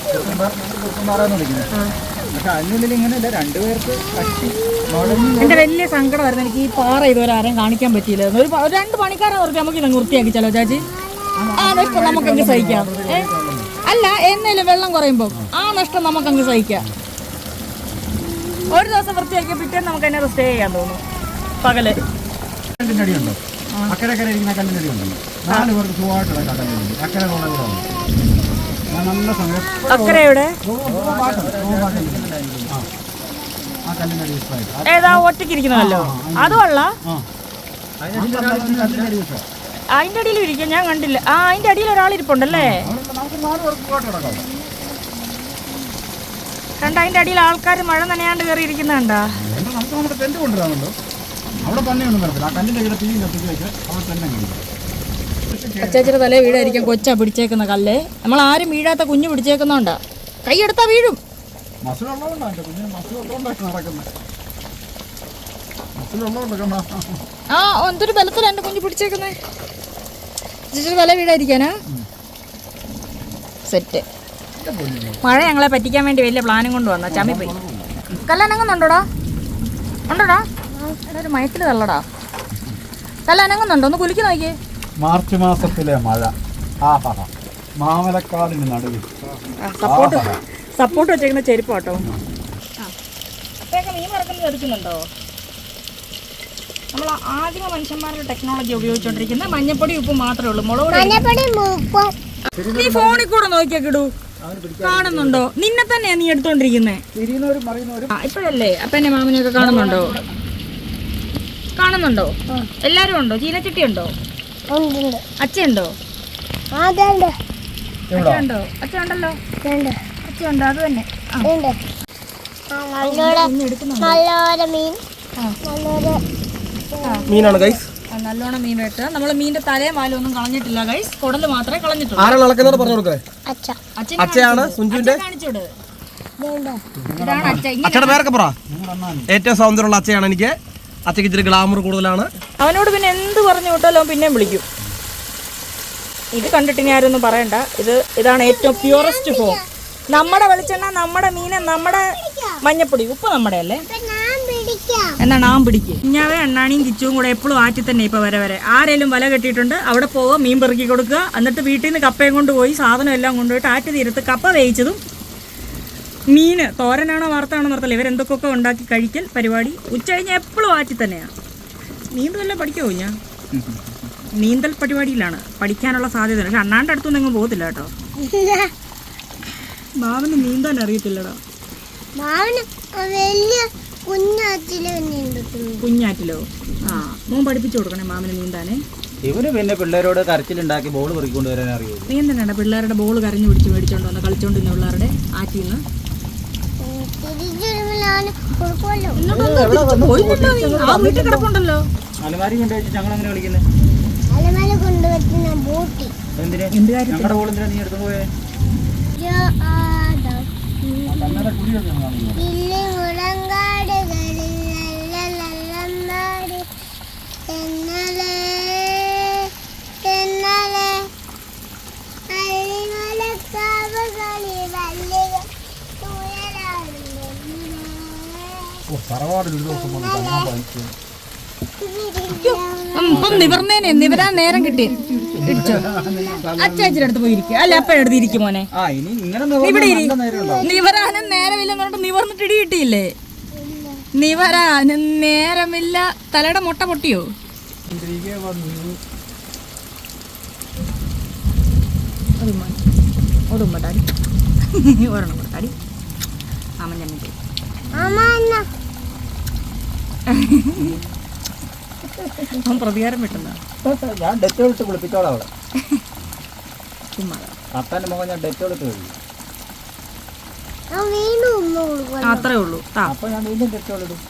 പാറയെന്ന് വിളിക്കുന്നത്. പക്ഷെ അതിനുള്ളിൽ ഇങ്ങനെയല്ല, രണ്ടുപേർക്ക് എൻ്റെ വലിയ സങ്കടമായിരുന്നു എനിക്ക് ഈ പാറ ഇതുവരെ ആരെയും കാണിക്കാൻ പറ്റിയില്ല. ഒരു 2 പണിക്കാരെ നിർത്തി നമുക്ക് ഇതങ്ങ് വൃത്തിയാക്കിച്ചാലോ ചാച്ചി? ആ നഷ്ടം നമുക്കങ്ങ് സഹിക്കാം. അല്ല എന്നേലും വെള്ളം കുറയുമ്പോൾ ആ നഷ്ടം നമുക്കങ്ങ് സഹിക്കാം. ഒരു ദിവസം വൃത്തിയാക്കിയ പിറ്റേ നമുക്ക് അതിനെ സ്റ്റേ ചെയ്യാൻ തോന്നും. പകല് കല്ലിൻ്റെ അടിയുണ്ടോ? അക്കരെ ഇരിക്കുന്ന കല്ലിൻ്റെ അടി ഉണ്ടല്ലോ, 4 പേർക്ക് സുഖമായിട്ടുള്ള കല്ലിൻ്റെ അക്കരെ നല്ല സമയം. അക്കരയുടെ ആ കല്ലിൻ്റെ അടി ഇഷ്ടമായിട്ട് ഏതാ ഒറ്റയ്ക്ക് ഇരിക്കുന്നതല്ലോ അതുമല്ല. അതിന്റെ അടിയിൽ ഇരിക്കാം, ഞാൻ കണ്ടില്ല. ആ അതിന്റെ അടിയിൽ ഒരാളിരിപ്പുണ്ടല്ലേ? കണ്ട അതിന്റെ അടിയിൽ ആൾക്കാർ മഴ നനയാണ്ട് കയറി ഇരിക്കുന്നുണ്ടാ. നമുക്ക് നമ്മുടെ ടെന്റ് കൊണ്ടുവരാമല്ലോ, അവിടെ തന്നെ ഒന്നും നടക്കില്ല. ആ കല്ലിന്റെ കീഴെ തീ കത്തിച്ച് വെച്ച് അവിടെ തന്നെ അച്ചാച്ചിയുടെ തലേ വീടായിരിക്കും കൊച്ചാ പിടിച്ചേക്കുന്ന കല്ല്. നമ്മൾ ആരും വീഴാത്ത കുഞ്ഞു പിടിച്ചേക്കുന്നോണ്ടാ. കൈയെടുത്താ വീഴും. ആ എന്തൊരു ബലത്തിലാ എന്റെ കുഞ്ഞു പിടിച്ചേക്കുന്നേ. ചേച്ചിയുടെ തലേ വീടായിരിക്കാനാ സെറ്റ്. മഴ ഞങ്ങളെ പറ്റിക്കാൻ വേണ്ടി വലിയ പ്ലാനും കൊണ്ട് വന്നാ ചമ്മിപ്പോയി. കല്ലനങ്ങുന്നുണ്ടോടാ? ഉണ്ടോടാ? ഒരു മയത്തിൽ തള്ളടാ. കല്ലനങ്ങുന്നുണ്ടോ? ഒന്ന് കുലുക്കി നോക്കിയേ. മാർച്ച് മാസത്തിലെ മഴ, മാമലക്കാടിന് നടുവിൽ സപ്പോർട്ട് വെച്ചേക്കുന്ന ചെരുപ്പ് കേട്ടോ. അപ്പൊക്കെ മീൻ വറക്കുന്നത് എടുക്കുന്നുണ്ടോ? നമ്മൾ ആദിമ മനുഷ്യന്മാരുടെ ടെക്നോളജി ഉപയോഗിച്ചോണ്ടിരിക്കുന്ന മഞ്ഞപ്പൊടി ഉപ്പ് മാത്രമേ ഉള്ളൂ. മുളക് നീ ഫോണിൽ കൂടെ നോക്കിയാ കിടൂ, കാണുന്നുണ്ടോ? നിന്നെ തന്നെയാ നീ എടുത്തോണ്ടിരിക്കുന്നേ. ഇപ്പോഴല്ലേ അപ്പന്റെ മാമനെയൊക്കെ കാണുന്നുണ്ടോ? കാണുന്നുണ്ടോ? എല്ലാരും ഉണ്ടോ? ചീനച്ചട്ടി ഉണ്ടോ? അച്ഛയുണ്ടോ? അച്ഛയുണ്ടോ? അച്ഛയുണ്ടല്ലോ, അച്ഛയുണ്ടോ? അത് തന്നെ മീനാണ് ഗൈസ്. നല്ലോണം മീൻ വെട്ടുക. നമ്മള് മീനിന്റെ തലയും വാലും ഒന്നും കളഞ്ഞിട്ടില്ല ഗൈസ്, കുടല് മാത്രമേ കളഞ്ഞിട്ടുള്ളൂ. ആരാണ് അളക്കുന്നത് പറഞ്ഞു കൊടുക്കേ? അച്ഛയാണ് സുഞ്ചുവിന്റെ. കാണിച്ചോട്, ഇതാണ് അച്ഛ. അച്ഛയുടെ പേരൊക്കെ പറ. ഏറ്റവും സൗന്ദര്യമുള്ള അച്ഛയാണ് എനിക്ക്. അച്ഛക്ക് ഇച്ചിരി ഗ്ലാമർ കൂടുതലാണ്. അവനോട് പിന്നെ എന്ത് പറഞ്ഞു വിട്ടാലോ പിന്നെയും വിളിക്കും. ഇത് കണ്ടിട്ട് ഇനി ആരൊന്നും പറയണ്ട. ഇതാണ് ഏറ്റവും പ്യൂറസ്റ്റ് ഫോം. നമ്മുടെ വെളിച്ചെണ്ണ, നമ്മുടെ മീൻ, നമ്മുടെ മഞ്ഞപ്പൊടി, ഉപ്പ് നമ്മുടെ അല്ലേ. എന്നാ നാം പിടിക്കും. കുഞ്ഞാവേ അണ്ണാണിയും കിച്ചുവും കൂടെ എപ്പോഴും ആറ്റി തന്നെ ഇപ്പൊ വരെ ആരെങ്കിലും വല കെട്ടിയിട്ടുണ്ട് അവിടെ പോവുക, മീൻ പെറുക്കി കൊടുക്കുക. എന്നിട്ട് വീട്ടിൽ നിന്ന് കപ്പയും കൊണ്ടുപോയി സാധനം എല്ലാം കൊണ്ടുപോയിട്ട് ആറ്റ് തീരത്ത് കപ്പ വേവിച്ചതും മീന് തോരനാണോ വാർത്താണോ നിർത്തല്ല, ഇവരെന്തൊക്കെ ഉണ്ടാക്കി കഴിക്കൽ പരിപാടി. ഉച്ച കഴിഞ്ഞാൽ എപ്പോഴും ആറ്റി തന്നെയാണ്. നീന്തൽ പഠിക്കുമോ? ഞാൻ നീന്തൽ പരിപാടിയിലാണ്, പഠിക്കാനുള്ള സാധ്യത. പക്ഷെ അണ്ണാൻ്റെ അടുത്തൊന്നും എങ്ങും പോകത്തില്ല കേട്ടോ. മാവന് നീന്താൻ അറിയത്തില്ലടാ. കുഞ്ഞാറ്റിലോ? ആ, മോൻ പഠിപ്പിച്ചു കൊടുക്കണേ മാമന് നീന്താനേ. ഇവന് പിന്നെ പിള്ളേരോട് കരച്ചിലുണ്ടാക്കി ബോൾ പെറുക്കിക്കൊണ്ട് വരാൻ അറിയുള്ളൂ. നീ എന്തിനാണ് പിള്ളേരുടെ ബോൾ കരഞ്ഞു പിടിച്ച് മേടിച്ചോണ്ട് വന്ന് കളിച്ചോണ്ടിരുന്ന പിള്ളേരുടെ ആറ്റിൽ നിന്ന്? ആ വീട്ടിൽ കിടപ്പുണ്ടല്ലോ. അലമാരി കൊണ്ടുവച്ച് ഞങ്ങൾ അങ്ങനെ കളിക്കുന്നത്. എന്തിനാ ഞങ്ങളുടെ ബോൾ എന്തിനാ നീ എടുത്തു പോയേ? നിവർന്നേനെ നിവരാൻ നേരം കിട്ടി. അച്ചാച്ചിയുടെ അടുത്ത് പോയിരിക്കും. അല്ല അപ്പഴടുത്ത് അടുത്ത് ഇരിക്കും മോനെ. ഇവിടെ നിവരാനും നേരമില്ലെന്ന് പറഞ്ഞിട്ട് നിവർന്നിട്ട് ഇടി കിട്ടിയില്ലേ? നിവരാനും നേരമില്ല. തലയുടെ മുട്ട പൊട്ടിയോ? ഒടുമ്പട്ടാടി ഒരെണ്ണം കൊടുത്താടി. അമ്മ ഞാൻ പ്രതികാരം വിട്ടുന്ന ഞാൻ ഡെറ്റോൾ ഇട്ട് കുളിപ്പിച്ചോളാം അവിടെ. ചുമ്മാ അപ്പൻ്റെ മുഖം ഞാൻ ഡെറ്റോൾ ഇട്ട് കഴിയും. അത്രേ ഉള്ളൂ. അപ്പൊ ഞാൻ വീണ്ടും ഡെറ്റോൾ ഇടും.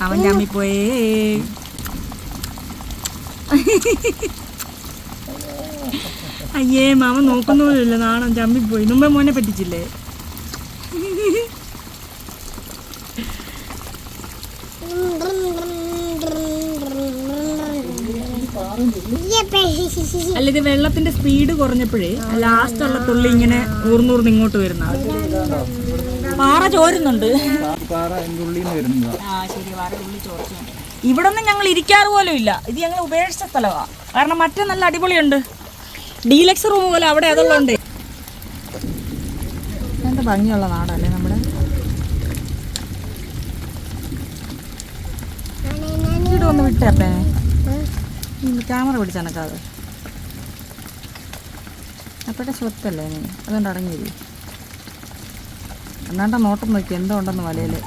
അവൻ ചമ്മിപ്പോയേ. അയ്യേ മാമ നോക്കുന്ന പോലില്ല. നാണം ചമ്മിപ്പോയി. മുമ്പേ മോനെ പറ്റിച്ചില്ലേ? അല്ല ഇത് വെള്ളത്തിന്റെ സ്പീഡ് കുറഞ്ഞപ്പോഴേ ലാസ്റ്റ് ഉള്ള തുള്ളി ഇങ്ങനെ ഊർന്നൂർന്ന് ഇങ്ങോട്ട് വരുന്ന പാറ ചോരുന്നുണ്ട്. ഇവിടെ ഒന്നും ഞങ്ങൾ ഇരിക്കാറ് പോലും ഇല്ല. ഇത് ഞങ്ങൾ ഉപേക്ഷിച്ച സ്ഥലമാണ്. കാരണം മറ്റേ നല്ല അടിപൊളിയുണ്ട്. ഡീലക്സ് റൂം പോലെ അവിടെ അതുള്ളതുണ്ട്. എന്താ ഭംഗിയുള്ള നാടല്ലേ നമ്മുടെ. ഇവിടെ ഒന്ന് വിട്ടേ. ക്യാമറ പിടിച്ചെനക്കാതെ. അപ്പോഴത്തെ സ്വത്തല്ലേ നീ? അതുകൊണ്ട് അടങ്ങിയില്ലേ? എന്നാണ്ട നോട്ടം നോക്കി എന്തോ ഉണ്ടെന്ന് വലയില്.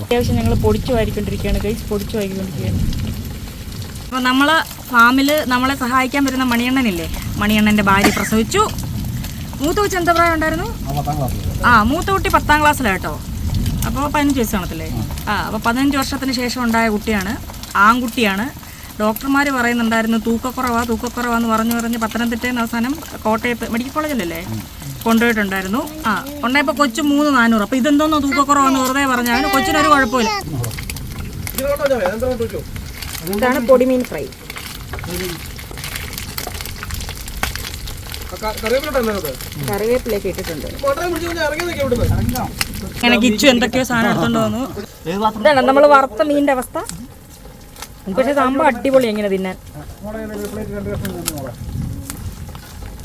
അത്യാവശ്യം ഞങ്ങൾ പൊടിച്ചു വാരിക്കൊണ്ടിരിക്കുകയാണ് ഗൈസ്. പൊടിച്ചു വാരിക്കൊണ്ടിരിക്കുകയാണ്. അപ്പോൾ നമ്മളെ ഫാമിൽ നമ്മളെ സഹായിക്കാൻ വരുന്ന മണിയണ്ണനില്ലേ, മണിയണ്ണൻ്റെ ഭാര്യ പ്രസവിച്ചു. മൂത്ത കൊച്ചു എന്താ പ്രായം ഉണ്ടായിരുന്നു? മൂത്ത കുട്ടി 10ാം ക്ലാസ്സിലാട്ടോ. അപ്പോൾ 15 വയസ്സ് കാണത്തില്ലേ? അപ്പോൾ 15 വർഷത്തിന് ശേഷം ഉണ്ടായ കുട്ടിയാണ്. ആൺകുട്ടിയാണ്. ഡോക്ടർമാർ പറയുന്നുണ്ടായിരുന്നു തൂക്കക്കുറവാന്ന് പറഞ്ഞ് പത്തനംതിട്ടയിൽ നിന്ന് അവസാനം കോട്ടയത്ത് മെഡിക്കൽ കോളേജിലല്ലേ കൊണ്ടുപോയിട്ടുണ്ടായിരുന്നു. ഉണ്ടായപ്പോൾ കൊച്ചു 3,400. അപ്പോൾ ഇതെന്തോന്നോ തൂക്കക്കുറവാന്ന് വെറുതെ പറഞ്ഞാൽ കൊച്ചിനൊരു കുഴപ്പമില്ല. ഇതാണ് പൊടിമീൻ ഫ്രൈ. കറിവേപ്പിലേക്ക് ഇട്ടിട്ടുണ്ട്. അങ്ങനെ കിച്ചു എന്തൊക്കെയോ സാധനം എടുത്തോണ്ട് വന്നു. ഇതാണ് നമ്മൾ വറുത്ത മീനിന്റെ അവസ്ഥ. പക്ഷെ സംഭവം അടിപൊളി. എങ്ങനെ തിന്നാൻ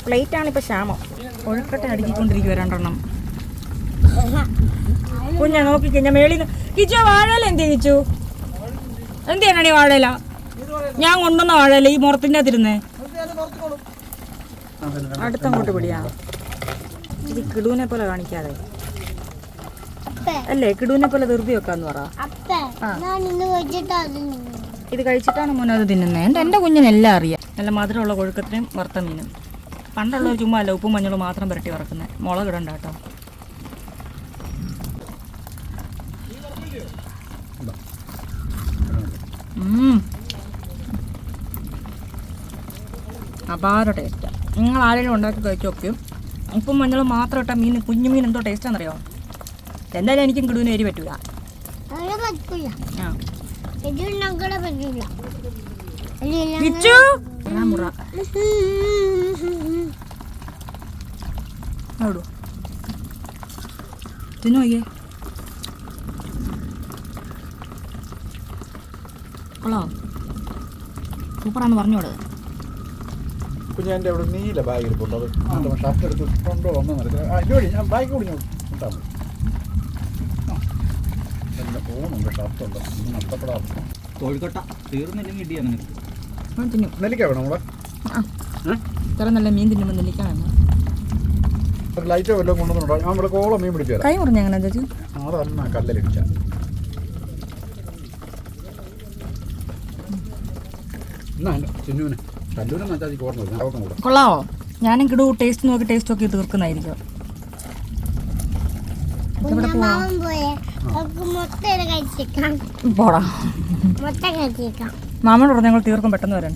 പ്ലേറ്റാണ് ഇപ്പൊ ക്ഷാമം. ഒഴുക്കട്ടെ അടുക്കിക്കൊണ്ടിരിക്കുക 2 കുഞ്ഞാ നോക്കിക്കഴിഞ്ഞാൽ മേളിൽ കിച്ചു വാഴയില എന്തിയാ? കിച്ചു എന്തിനാണ് ഈ വാഴയില? ഞാൻ കൊണ്ടുവന്ന വാഴയില ഈ മുറത്തിൻ്റെ അതിരുന്നേ. അടുത്തങ്ങോട്ട് പിടിയാ. ഇത് കിടുവിനെ പോലെ കാണിക്കാതെ അല്ലേ? കിടുവിനെ പോലെ ധൃതി വെക്കാന്ന് പറ. ഇത് കഴിച്ചിട്ടാണ് മോനെ അത് തിന്നുന്നത്. എൻ്റെ കുഞ്ഞിനെല്ലാം അറിയാം. നല്ല മധുരമുള്ള കൊഴുക്കത്തിനും വറുത്ത മീനും. പണ്ടുള്ളവർ ചുമ്മാ അല്ല ഉപ്പും മഞ്ഞളും മാത്രം പുരട്ടി വറക്കുന്നത്. മുളക് ഇടണ്ട കേട്ടോ. അപാര ടേസ്റ്റാണ്. നിങ്ങൾ ആരെങ്കിലും ഉണ്ടാക്കി കഴിച്ചു നോക്കും. ഉപ്പും മഞ്ഞളും മാത്രം ഇട്ട മീൻ, കുഞ്ഞു മീൻ എന്തോ ടേസ്റ്റാണെന്നറിയോ? എന്തായാലും എനിക്കും കിടുവിന് എരി പറ്റൂല. തിന്നോയ്യേ കൊള്ളോ? സൂപ്പറാന്ന് പറഞ്ഞോട്. കുഞ്ഞാൻ്റെ അവിടെ നീല ബാഗ് ഇരിപ്പുണ്ട്. അത് ഷർട്ട് എടുത്ത് കൊണ്ടോ വന്നു ഞാൻ ബാഗ് കുടിഞ്ഞു കിട്ടാൻ എല്ലാം പോകുന്നുണ്ട്. ഷർട്ടുണ്ട് നഷ്ടപ്പെടാം. കോഴിക്കോട്ട തീർന്നില്ലെങ്കിൽ ഇടിയാ നിനക്ക്. നെല്ലിക്ക വേണം കൂടെ. ഇത്ര നല്ല മീൻ തിന്നുമ്പോൾ നെല്ലിക്ക വേണം. ഒരു ലൈറ്റോ വല്ലതും കൊണ്ടുവന്നുണ്ടോ? ഞാൻ ഇവിടെ കോളം മീൻ പിടിച്ചു തരാം. കൈ മുറിഞ്ഞ എങ്ങനെ ചേച്ചി? അതല്ല കല്ലിലടിച്ച. എന്നാ ചിന്നുവിന് കല്ലൂരെന്ന് വെച്ചാൽ കോർന്നത് അവക്കും കൂടെ കൊള്ളാവോ? ഞാനും കിടു ടേസ്റ്റ് നോക്കി തീർക്കുന്നതായിരിക്കും. പോടാ മാമനോട് പറഞ്ഞു ഞങ്ങൾ തീർക്കും, പെട്ടെന്ന് വരാൻ.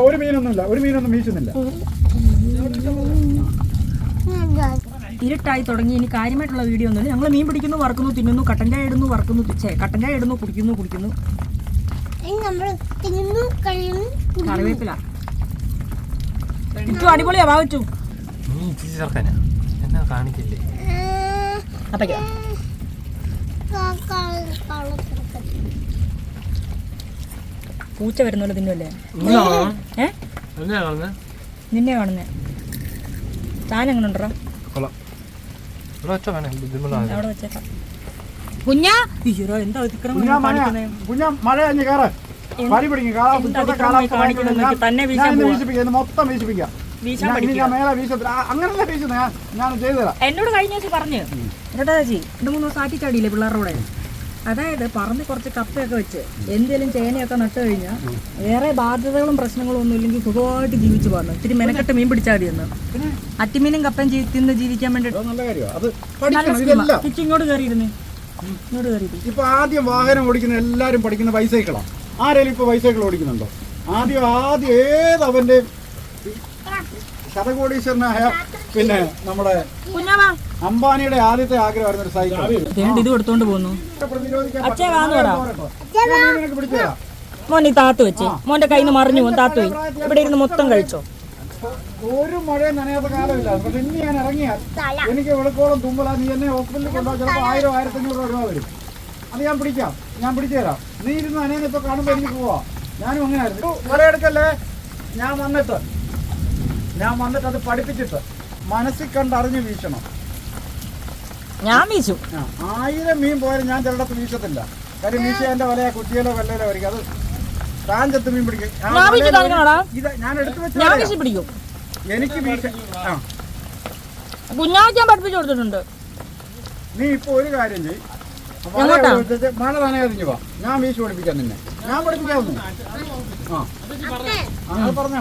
ഒരു മീനൊന്നും വീശുന്നില്ല. ഇരുട്ടായി തുടങ്ങി. ഇനി കാര്യമായിട്ടുള്ള വീഡിയോ ഒന്നുമില്ല. ഞങ്ങൾ മീൻ പിടിക്കുന്നു, വറക്കുന്നു, തിന്നുന്നു, കട്ടൻ ചായ ഇടുന്നു, കട്ടൻ ചായ ഇടുന്നു, കുടിക്കുന്നു. കറിവേപ്പില അടിപൊളിയാ. വാങ്ങിച്ചു പൂച്ച വരുന്നല്ലോ തിന്നുമല്ലേ? നിന്നെ കാണുന്നേ. താൻ എങ്ങനെ ഉണ്ടോ? അവിടെ വെച്ചേക്കാം. കുഞ്ഞാ എന്താ തന്നെ എന്നോട് കഴിഞ്ഞ ദിവസം പറഞ്ഞു കേട്ടോ ചേച്ചി. 2-3 ദിവസം ആറ്റിച്ചാടിയില്ലേ പിള്ളേരുടെ? അതായത് പറമ്പ് കുറച്ച് കപ്പയൊക്കെ വെച്ച് എന്തേലും ചേനയൊക്കെ നട്ട് കഴിഞ്ഞാൽ വേറെ ബാധ്യതകളും പ്രശ്നങ്ങളും ഒന്നും ഇല്ലെങ്കിൽ സുഖമായിട്ട് ജീവിച്ചു പോകുന്നു. ഇത്തിരി മെനക്കെട്ട് മീൻ പിടിച്ചാൽ മതിയെന്ന്. അറ്റിമീനും കപ്പയും തിന്ന് ജീവിക്കാൻ വേണ്ടിട്ട് ഇങ്ങോട്ട് കയറിയിരുന്നേ. ഇപ്പൊ ആദ്യം വാഹനം ഓടിക്കുന്ന എല്ലാരും പഠിക്കുന്ന ബൈസൈക്കിളാണ്. ആരെങ്കിലും ഇപ്പൊ ബൈസൈക്കിൾ ഓടിക്കുന്നുണ്ടോ? ആദ്യം ഏതവന്റെ ശതകോടീശ്വരനായ പിന്നെ നമ്മുടെ അംബാനിയുടെ ആദ്യത്തെ ആഗ്രഹമായിരുന്നു ഒരു സൈക്കിൾ. ഇത് എടുത്തോണ്ട് പോകുന്നു. മോനെ താത്തു വെച്ച് മോന്റെ കയ്യിൽ നിന്ന് മറിഞ്ഞു പോകും. താത്തു ഇവിടെ ഇരുന്ന് മൊത്തം കഴിച്ചോ? ഒരു മഴയും നനയാത്ത കാലമില്ല. പക്ഷെ ഇനി ഞാൻ ഇറങ്ങിയാൽ എനിക്ക് വെളുക്കോളം തുമ്പലാ. നീ എന്നെ ഹോസ്പിറ്റലിൽ കൊണ്ടുപോകാൻ ചിലപ്പോൾ 1000-1500 രൂപ വരും. അത് ഞാൻ പിടിച്ചു തരാം. നീ ഇരുന്ന് അനേനെ ഇപ്പൊ കാണുമ്പോ എനിക്ക് പോവാം. ഞാനും അങ്ങനെ ആയിരുന്നു. വലയെടുക്കല്ലേ. ഞാൻ വന്നിട്ട് അത് പഠിപ്പിച്ചിട്ട് മനസ്സിൽ കണ്ടറിഞ്ഞ് വീശണം. ഞാൻ വീശു. 1000 മീൻ പോയാലും ഞാൻ ചിലടത്ത് വീശത്തില്ല. കാര്യം വീശ എന്റെ വലയാ കുറ്റിയിലോ വല്ലയിലോ ആയിരിക്കും. അത് താഞ്ചത്ത് മീൻ പിടിക്കും. ഞാൻ എടുത്തു വെച്ച എനിക്ക് വീശ കുഞ്ഞാക്കാൻ പഠിപ്പിച്ചു കൊടുത്തിട്ടുണ്ട്. നീ ഇപ്പൊ ഒരു കാര്യം ചെയ്യ്. മഴ നനയാതിഞ്ഞു വാ. ഞാൻ വീശ് പഠിപ്പിക്കാം നിന്നെ. ഞാൻ പഠിപ്പിക്കാവുന്നു. അത് പറഞ്ഞാ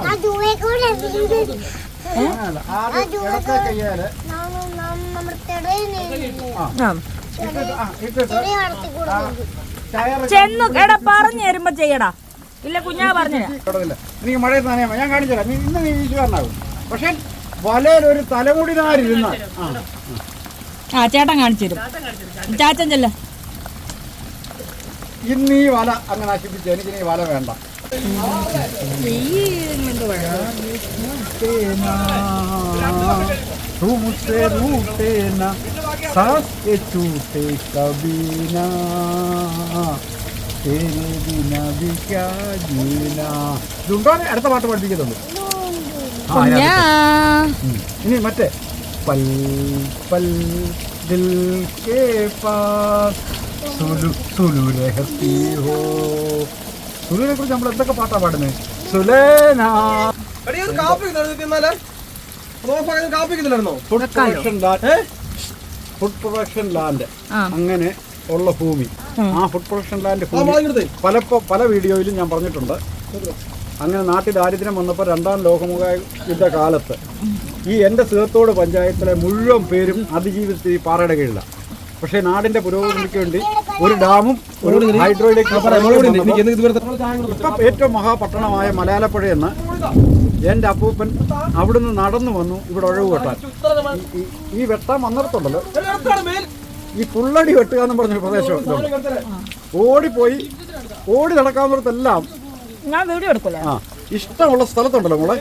ചെന്നു എടാ പറഞ്ഞു തരുമ്പോ ചെയ്യടാ. ഇല്ല കുഞ്ഞാ പറഞ്ഞു എനിക്ക് മഴയിൽ നനയാ. ഞാൻ കാണിച്ചു തരാം. ഇന്ന് നീ വീശുകാരനാകും. പക്ഷെ വലയിൽ ഒരു തലമുടി നാരിരുന്ന ചേട്ടൻ കാണിച്ചു തരും. ചാച്ചൻ ചെല്ല. ഇന്ന് ഈ വല അങ്ങ് നശിപ്പിച്ച് എനിക്ക് നീ വല വേണ്ട. ഇതുണ്ടോ? അടുത്ത പാട്ട് പഠിപ്പിക്കുന്നുണ്ട്. ഇനി മറ്റേ പൽ പൽ ദിൽ കെ പാസ് സുലുനെ കുറിച്ച് നമ്മൾ എന്തൊക്കെ പാട്ടാ പാടുന്നത്? സുലേനാ ഫുഡ് പ്രൊഡക്ഷൻ ലാൻഡ് അങ്ങനെ ഉള്ള ഭൂമി. ആ ഫുഡ് പ്രൊഡക്ഷൻ ലാൻഡ് ഭൂമി പല വീഡിയോയിലും ഞാൻ പറഞ്ഞിട്ടുണ്ട്. അങ്ങനെ നാട്ടിൽ ദാരിദ്ര്യം വന്നപ്പോൾ 2ാം ലോകമഹായുദ്ധ കാലത്ത് ഈ എൻ്റെ സീർത്തോട് പഞ്ചായത്തിലെ മുഴുവൻ പേരും അതിജീവിച്ച് ഈ പാറയുടെ കീഴിലാണ്. പക്ഷേ നാടിന്റെ പുരോഗതിക്ക് വേണ്ടി ഒരു ഡാമും ഒരു ഹൈഡ്രോ ഇപ്പം ഏറ്റവും മഹാപട്ടണമായ മലയാലപ്പുഴയെന്ന് എൻ്റെ അപ്പൂപ്പൻ അവിടുന്ന് നടന്നു വന്നു ഇവിടെ ഒഴിവ് വെട്ടാൻ. ഈ വെട്ടാൻ വന്നിടത്തുണ്ടല്ലോ ഈ പുള്ളടി വെട്ടുക എന്ന് പറഞ്ഞൊരു പ്രദേശം ഓടി നടക്കാവുന്നിടത്തെല്ലാം ഇഷ്ടമുള്ള സ്ഥലത്തുണ്ടല്ലോ മോളെ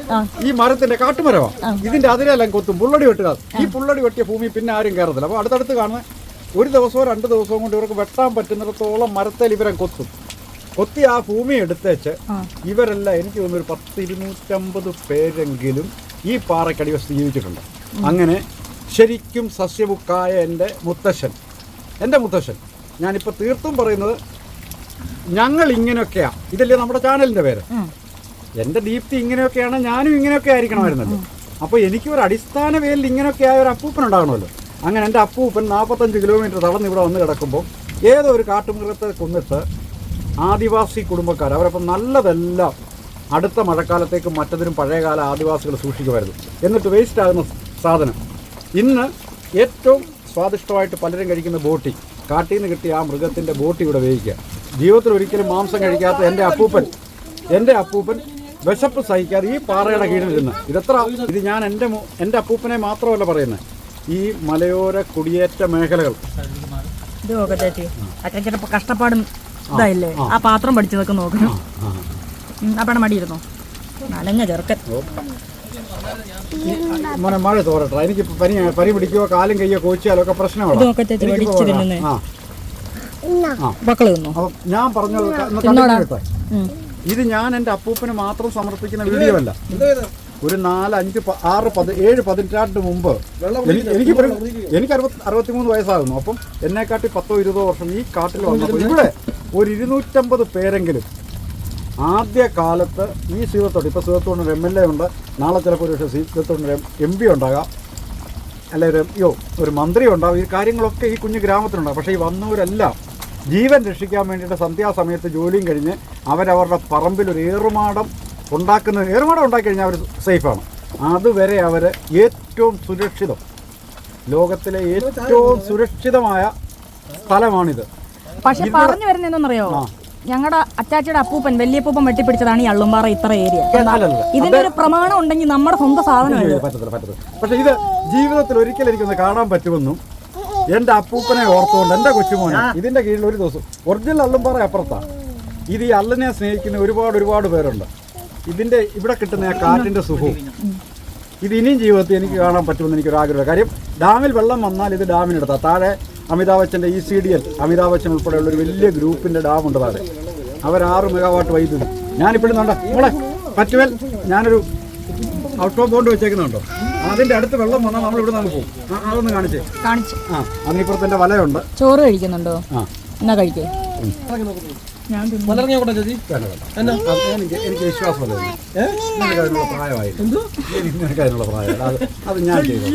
ഈ മരത്തിന്റെ കാട്ടുമരമാണ്. ഇതിന്റെ അതിലെല്ലാം കൊത്തും പുള്ളടി വെട്ടുക. ഈ പുള്ളടി വെട്ടിയ ഭൂമി പിന്നെ ആരും കയറത്തില്ല. അപ്പോൾ അടുത്തടുത്ത് കാണുന്ന 1 ദിവസമോ 2 ദിവസവും കൊണ്ട് ഇവർക്ക് വെട്ടാൻ പറ്റുന്നിടത്തോളം മരത്തിൽ ഇവരെ കൊത്തി ആ ഭൂമി എടുത്തേച്ച് ഇവരെല്ലാം എനിക്ക് തോന്നുന്നു ഒരു 10-250 പേരെങ്കിലും ഈ പാറക്കടിവശത്ത് ജീവിച്ചിട്ടുണ്ട്. അങ്ങനെ ശരിക്കും സസ്യബുക്കായ എൻ്റെ മുത്തശ്ശൻ ഞാനിപ്പോൾ തീർത്തും പറയുന്നത് ഞങ്ങൾ ഇങ്ങനെയൊക്കെയാണ്. ഇതല്ലേ നമ്മുടെ ചാനലിൻ്റെ പേര്. എൻ്റെ ദീപ്തി ഇങ്ങനെയൊക്കെയാണ്, ഞാനും ഇങ്ങനെയൊക്കെ ആയിരിക്കണമായിരുന്നല്ലോ. അപ്പോൾ എനിക്കൊരു അടിസ്ഥാന പേരിൽ ഇങ്ങനെയൊക്കെ ആയ ഒരു അപ്പൂപ്പൻ ഉണ്ടാകണമല്ലോ. അങ്ങനെ എൻ്റെ അപ്പൂപ്പൻ 45 കിലോമീറ്റർ തളർന്ന് ഇവിടെ വന്ന് കിടക്കുമ്പോൾ ഏതോ ഒരു കാട്ടുമൃഗത്തെ കൊന്നിട്ട് ആദിവാസി കുടുംബക്കാർ അവരപ്പം നല്ലതെല്ലാം അടുത്ത മഴക്കാലത്തേക്കും മറ്റതിനും പഴയകാല ആദിവാസികൾ സൂക്ഷിക്കുമായിരുന്നു. എന്നിട്ട് വേസ്റ്റ് ആകുന്ന സാധനം ഇന്ന് ഏറ്റവും സ്വാദിഷ്ടമായിട്ട് പലരും കഴിക്കുന്ന ബോട്ടി, കാട്ടിൽ നിന്ന് കിട്ടിയ ആ മൃഗത്തിൻ്റെ ബോട്ടി ഇവിടെ വേവിക്കുക. ജീവിതത്തിൽ ഒരിക്കലും മാംസം കഴിക്കാത്ത എൻ്റെ അപ്പൂപ്പൻ വിശപ്പ് സഹിക്കാതെ ഈ പാറയുടെ കീഴിലിരുന്ന് ഇത് ഞാൻ എൻ്റെ അപ്പൂപ്പനെ മാത്രമല്ല പറയുന്നത്, ഈ മലയോര കുടിയേറ്റ മേഖലകൾ കഷ്ടപ്പാടും ഇതായില്ലേ ആ പാത്രം പഠിച്ചതൊക്കെ നോക്കണം. അപ്പഴ മടിയിരുന്നോ നനഞ്ഞ ചെറുക്കൻ. മോനെ മഴ തോരട്ടെ, എനിക്ക് പനി പിടിക്കുകയോ കാലും കയ്യോ കോച്ചിയാലോ ഒക്കെ പ്രശ്നമാണ്. അപ്പം ഞാൻ പറഞ്ഞത് ഇത് ഞാൻ എൻ്റെ അപ്പൂപ്പന് മാത്രം സമർപ്പിക്കുന്ന വീഡിയോ അല്ല. ഒരു 4, 5, 6, 7 പതിറ്റാണ്ട് മുമ്പ് എനിക്ക് 63 വയസ്സാകുന്നു. അപ്പം എന്നെക്കാട്ടി 10 20 വർഷം ഈ കാട്ടിൽ വന്നപ്പോൾ ഇവിടെ ഒരു 250 പേരെങ്കിലും ആദ്യ കാലത്ത് ഈ സീതത്തോട്, ഇപ്പോൾ സീതത്തോടിന് MLA ഉണ്ട്, നാളെ ചിലപ്പോൾ ഒരു സീതത്തോടിന് MP ഉണ്ടാകാം, അല്ലെങ്കിൽ ഒരു മന്ത്രി ഉണ്ടാകും. ഈ കാര്യങ്ങളൊക്കെ ഈ കുഞ്ഞു ഗ്രാമത്തിലുണ്ടാകും. പക്ഷേ ഈ വന്നവരെല്ലാം ജീവൻ രക്ഷിക്കാൻ വേണ്ടിയിട്ട് സന്ധ്യാസമയത്ത് ജോലിയും കഴിഞ്ഞ് അവരവരുടെ പറമ്പിൽ ഒരു ഏറുമാടം ഉണ്ടാക്കി കഴിഞ്ഞാൽ അവർ സേഫാണ്. അതുവരെ അവർ ഏറ്റവും സുരക്ഷിതം, ലോകത്തിലെ ഏറ്റവും സുരക്ഷിതമായ സ്ഥലമാണിത്. പക്ഷെ പറഞ്ഞു വരുന്നതെന്നറിയോ, ഞങ്ങളുടെ അച്ചാച്ചിയുടെ അപ്പൂപ്പൻ വലിയപ്പൂപ്പൻ വെട്ടിപ്പിടിച്ചതാണ് ഈ അള്ളുംപാറ ഇത്ര ഏരിയ. ഇതിന്റെ ഒരു പ്രമാണം ഉണ്ടെങ്കിൽ നമ്മുടെ സ്വന്തം സാധനം പറ്റത്തില്ല. പക്ഷെ ഇത് ജീവിതത്തിൽ ഒരിക്കലും എനിക്കൊന്ന് കാണാൻ പറ്റുമെന്നും എൻ്റെ അപ്പൂപ്പനെ ഓർത്തുകൊണ്ട് എൻ്റെ കൊച്ചുമോനെ ഇതിൻ്റെ കീഴിൽ ഒരു ദിവസം ഒറിജിനൽ അള്ളുംപാറ അപ്പുറത്താണ്. ഇത് ഈ അള്ളിനെ സ്നേഹിക്കുന്ന ഒരുപാട് പേരുണ്ട്. ഇതിൻ്റെ ഇവിടെ കിട്ടുന്ന ആ കാറ്റിൻ്റെ സുഖവും ഇത് ഇനിയും ജീവിതത്തിൽ എനിക്ക് കാണാൻ പറ്റുമെന്ന് എനിക്കൊരാഗ്രഹം. കാര്യം ഡാമിൽ വെള്ളം വന്നാൽ ഇത് ഡാമിനെടുത്താൽ താഴെ അമിതാഭ് ബച്ചൻ്റെ ECDL, അമിതാഭ് ബച്ചൻ ഉൾപ്പെടെയുള്ള ഒരു വലിയ ഗ്രൂപ്പിൻ്റെ ഡാമുണ്ട് താഴെ. അവർ 6 മെഗാവാട്ട് വൈദ്യുതി ഞാനിപ്പോഴും മോളെ പറ്റുവൽ ഞാനൊരു ഔട്ട് ഓഫ് ബോണ്ട് വെച്ചേക്കുന്നുണ്ടോ, അതിൻ്റെ അടുത്ത് വെള്ളം വന്നാൽ നമ്മൾ ഇവിടെ നിന്ന് പോകും. അതൊന്ന് കാണിച്ചു. അതിനിപ്പുറത്തെ വലയുണ്ട്. ചോറ് കഴിക്കുന്നുണ്ടോ? എന്നാ കഴിക്കേ. എനിക്ക് വിശ്വാസമല്ല, അതിനുള്ള പ്രായമായി, അതിനുള്ള പ്രായം അത് ഞാൻ ചെയ്തു.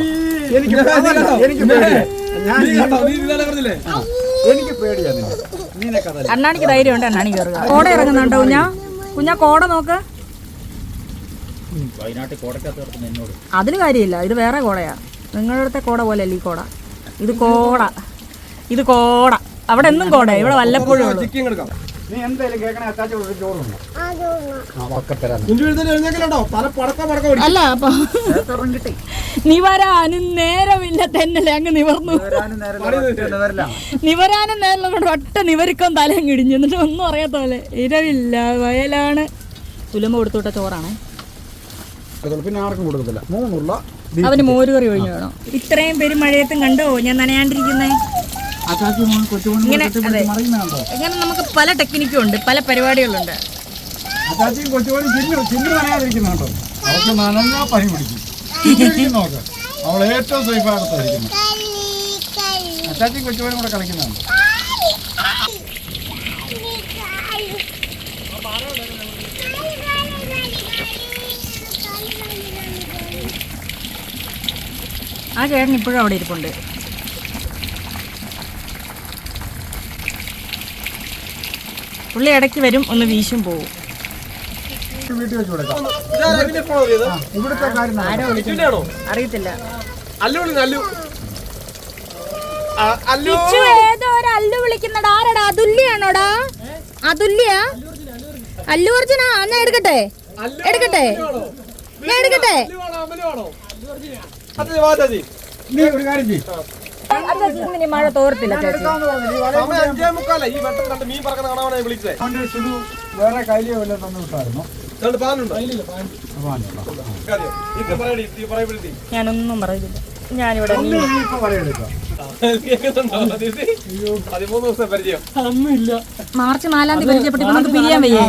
എനിക്ക് പേടിയാണ്. അണ്ണാണിക്ക് ധൈര്യമുണ്ട്, അണ്ണാണി കയറുക. കോട ഇറങ്ങുന്നുണ്ടോ കുഞ്ഞാ കോട നോക്ക്. അതിന് കാര്യമില്ല, ഇത് വേറെ കോടയാ. നിങ്ങളുടെ കോട പോലെ അല്ല ഈ കോട. ഇത് കോട അവിടെ എന്നും കോട, ഇവിടെ വല്ലപ്പോഴും ഉള്ളൂ. നീ എന്തായാലും കേൾക്കണേ, അച്ചാച്ച ഒരു ചോറുണ്ട്. അല്ല അപ്പൊ നിവരാനും നേരമില്ല തന്നെ അങ്ങ് നിവർന്നു. നിവരാനും നേരം കൊണ്ട് ഒറ്റ നിവരിക്കാൻ തലയും കിടിഞ്ഞു. എന്നിട്ട് ഒന്നും അറിയാത്ത പോലെ. ഇരവില്ല വയലാണ്. തുലമ്പ് കൊടുത്തുവിട്ട ചോറാണേ. പിന്നെ ആർക്കും കൊടുക്കത്തില്ല. അവന് മോരുകറി ഒഴിഞ്ഞു വേണോ? ഇത്രയും പേര് മഴയത്തും കണ്ടോ ഞാൻ നനയാണ്ടിരിക്കുന്നേ. ഇങ്ങനെ നമുക്ക് പല ടെക്നിക്കും ഉണ്ട്, പല പരിപാടികളുണ്ട്. അച്ചാച്ചിയും കൊച്ചുപോലും ചിന്നു നനയാതിരിക്കുന്നുണ്ടോ? അവർക്ക് നനഞ്ഞാൽ പനി പിടിക്കും. നോക്ക്, അവൾ ഏറ്റവും സേഫായിട്ടായിരിക്കുന്നു. അച്ചാച്ചിയും കൊച്ചുപോലും കൂടെ കളിക്കുന്നുണ്ട്. ആ ചേട്ടൻ ഇപ്പോഴും അവിടെ ഇരിപ്പുണ്ട്. പുള്ളി ഇടയ്ക്ക് വരും, ഒന്ന് വീശും പോവും. അറിയത്തില്ല. ഏതോ ഒരു അല്ലു വിളിക്കുന്നടാ. ആരടാ? അതുല്യാണോടാ? അതുല്യ? അല്ലു അർജുനാ? ഞാൻ എടുക്കട്ടെ ഞാൻ എടുക്കട്ടെ. നീ ഒരു കാര്യം ചെയ്യും, മഴ തോർത്തില്ല. വേറെ കയ്യിലോ വല്ല തന്നു വിട്ടായിരുന്നു. ഞാനൊന്നും പറയുന്നില്ല. ഞാനിവിടെ മാർച്ച് 4-ാം തീയതി പരിചയപ്പെട്ടു. നമുക്ക് പിരിയാൻ വയ്യ.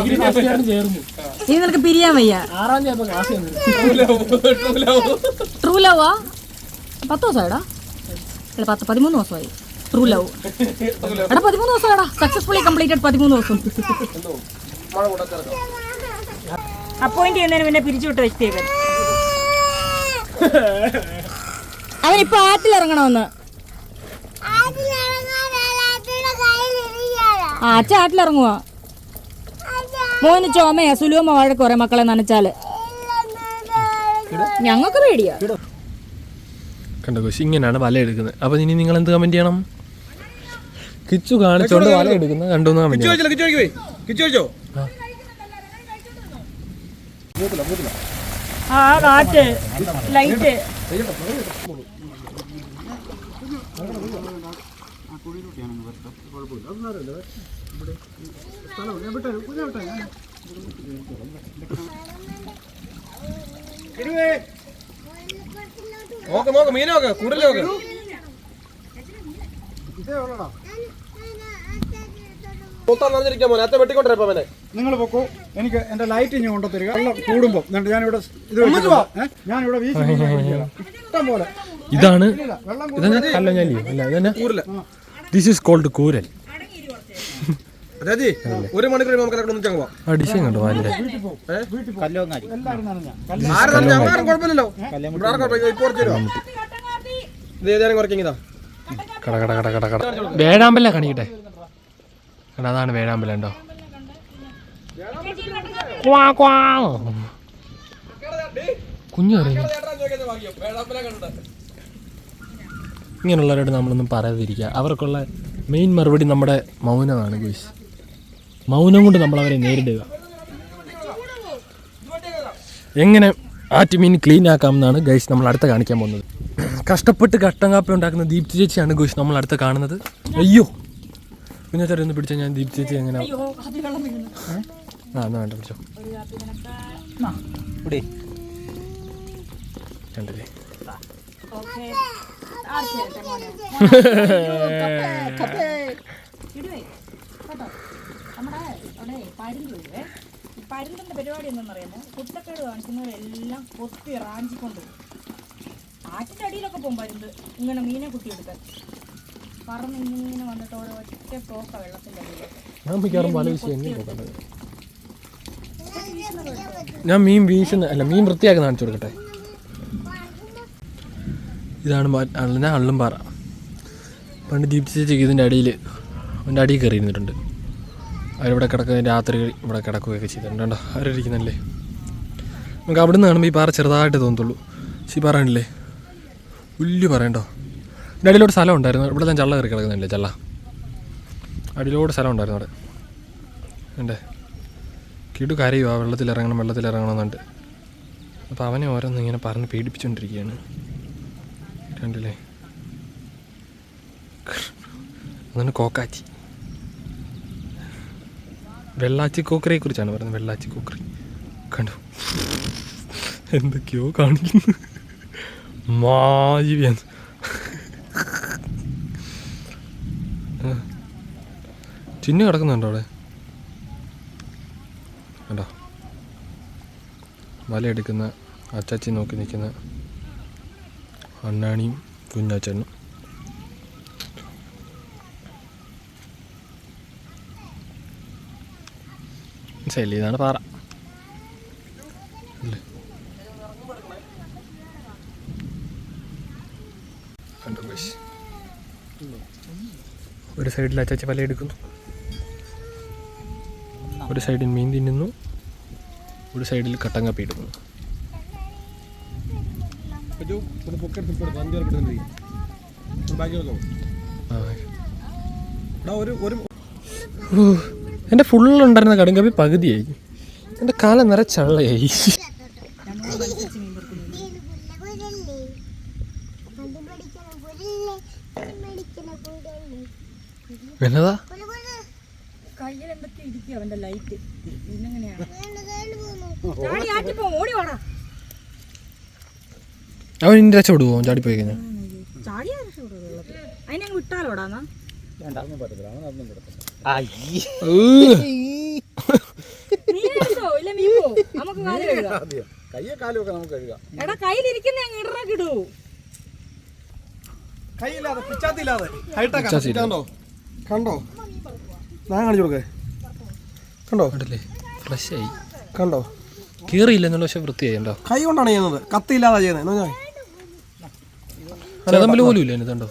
ഇനി നിനക്ക് പിരിയാൻ വയ്യ. ട്രൂ ലവാ? 10 ദിവസമായിടാ? 13 ദിവസമായി. ട്രൂ ലവ് എടാ 13 ദിവസമായിടാ. സക്സസ്ഫുള്ളി കംപ്ലീറ്റഡ് 13 ദിവസം. അപ്പോയിന്റ് ചെയ്യുന്നതിന് പിന്നെ പിരിച്ചുവിട്ട് വെച്ചേക്കാൻ. അവനിപ്പോ ആറ്റിലിറങ്ങണമെന്ന്. അച്ഛൻ ആറ്റിലിറങ്ങുവാ. മോന് ചുമയാ, സുലുവമ്മ വഴക്ക് പറയാം മക്കളെ നനച്ചാല്. ഞങ്ങൾക്ക് പേടിയാ. കണ്ടോ കോശി, ഇങ്ങനെയാണ് വല എടുക്കുന്നത്. അപ്പൊ ഇനി നിങ്ങൾ എന്ത് കമന്റ് ചെയ്യണം? കിച്ചു കാണിച്ചോണ്ട് വല എടുക്കുന്നത് കണ്ടു കമന്റ് ചെയ്യണം. ആ കാറ്റ് ലൈറ്റ് നോക്ക് മീൻ നോക്ക്, കൂടുതൽ നോക്ക്. നിങ്ങൾ പൊക്കോ, എനിക്ക് എന്റെ ലൈറ്റ് ഇനി കൊണ്ടുതരിക. വെള്ളം കൂടുമ്പോ ഞാനിവിടെ ഞാനിവിടെ ഇഷ്ടം പോലെ. ഇതാണ് ദിസ് ഈസ് കോൾഡ് കൂരൽ. ഒരു മണിക്കൂർ ഡിഷൻ കണ്ടോ വാലിന്റെ. വേഴാമ്പല കണിക്കട്ടെ. അതാണ് വേഴാമ്പല ഉണ്ടോ. കുഞ്ഞു ഇങ്ങനെയുള്ളവരോട് നമ്മളൊന്നും പറയാതിരിക്കുക. അവർക്കുള്ള മെയിൻ മറുപടി നമ്മുടെ മൗനമാണ് ഗുയ്സ്. മൗനം കൊണ്ട് നമ്മളവരെ നേരിടുക. എങ്ങനെ ആറ്റുമീൻ ക്ലീൻ ആക്കാമെന്നാണ് ഗൈസ് നമ്മൾ അടുത്ത കാണിക്കാൻ പോകുന്നത്. കഷ്ടപ്പെട്ട് കട്ടൻ കാപ്പി ഉണ്ടാക്കുന്ന ദീപ്തി ചേച്ചിയാണ് ഗുയ്സ് നമ്മൾ അടുത്ത് കാണുന്നത്. അയ്യോ കുഞ്ഞാച്ചാരി ഒന്ന് പിടിച്ചാൽ ഞാൻ ദീപ്തി ചേച്ചി എങ്ങനെ എന്നാ വേണ്ട പിടിച്ചോ. കണ്ടില്ലേ പരുന്തിന്റെ പരിപാടി എന്താണെന്നറിയാമോ? കുട്ടക്കേട് കാണിക്കുന്നവരെല്ലാം കൊത്തി റാഞ്ചിക്കൊണ്ട് ആറ്റിന്റെ അടിയിലൊക്കെ പോകും പരുന്ത് ഇങ്ങനെ മീനെ കുത്തിയെടുക്കാൻ. പറന്ന് ഇങ്ങനെ വന്നിട്ട് ഓരോ ഒറ്റ പോക്ക വെള്ളത്തിന്റെ അടിയിൽ. ഞാൻ മീൻ വീശുന്ന അല്ല മീൻ വൃത്തിയാക്കി കാണിച്ചു കൊടുക്കട്ടെ. ഇതാണ് അള്ളുംപാറ. പണ്ട് ദീപ്തി ചേച്ചിക്ക് ഇതിൻ്റെ അടിയിൽ അവൻ്റെ അടിയിൽ കയറി ഇരുന്നിട്ടുണ്ട്. അവരിവിടെ കിടക്കുന്ന രാത്രി ഇവിടെ കിടക്കുകയൊക്കെ ചെയ്തിട്ടുണ്ട്. കണ്ടോ അവരിരിക്കുന്നല്ലേ. നമുക്ക് അവിടെ നിന്ന് കാണുമ്പോൾ ഈ പാറ ചെറുതായിട്ട് തോന്നത്തുള്ളൂ. പക്ഷേ ഈ പാറ ഉണ്ടല്ലേ വലിയ പറയണ്ടോ. ഇതിൻ്റെ അടിയിലോട്ട് സ്ഥലം ഉണ്ടായിരുന്നു. ഇവിടെ ഞാൻ ചള്ള കയറി കിടക്കുന്നില്ലേ ചള്ള. അടിയിലോട്ട് സ്ഥലം ഉണ്ടായിരുന്നു അവിടെ. ഉണ്ടേ കിടു കരയുക വെള്ളത്തിലിറങ്ങണം എന്നുണ്ട്. അപ്പോൾ അവനെ ഓരോന്ന് ഇങ്ങനെ പറഞ്ഞ് പേടിപ്പിച്ചുകൊണ്ടിരിക്കുകയാണ്. കണ്ടില്ലേ അതാണ് കോക്കാച്ചി. വെള്ളാച്ചി കോക്കറിയെ കുറിച്ചാണ് പറയുന്നത്. വെള്ളാച്ചി കോക്കറി കണ്ടു എന്തൊക്കെയോ കാണിക്കുന്നു. മാജിവിയാണ്. ചിന്നു കിടക്കുന്നുണ്ടോ അവിടെ? കണ്ടോ വലയെടുക്കുന്ന അച്ചാച്ചി നോക്കി നിൽക്കുന്ന അണ്ണാണിയും കുഞ്ഞാച്ചനും. ശൈലി ഇതാണ് പാറ അല്ലേ. ഒരു സൈഡിൽ അച്ചാച്ചി വല എടുക്കുന്നു, ഒരു സൈഡിൽ മീൻ തിന്നുന്നു, ഒരു സൈഡിൽ കട്ടൻ കാപ്പി ഇടുന്നു. എൻ്റെ ഫുള്ളുണ്ടായിരുന്ന കടും കാപ്പി പകുതിയായി. എൻ്റെ കാലം നിറ ചള്ളയായി. എന്നതാ അവൻ ഇന്റെ രക്ഷപ്പെടുവോ ചാടിപ്പോയി കഴിഞ്ഞാൽ? വിട്ടാലോടാ കണ്ടോ ഞാൻ കാണിച്ചു കൊടുക്കേ. കണ്ടോ കണ്ടല്ലേ ഫ്രഷ് ആയി. കണ്ടോ കീറിയില്ല എന്നുള്ള പക്ഷെ വൃത്തിയായി. കണ്ടോ കൈ കൊണ്ടാണ് ചെയ്യുന്നത്, കത്തിയില്ലാതെ ചെയ്യുന്നത്. ചെതമ്പല് പോലും ഇല്ല എന്നിട്ടുണ്ടോ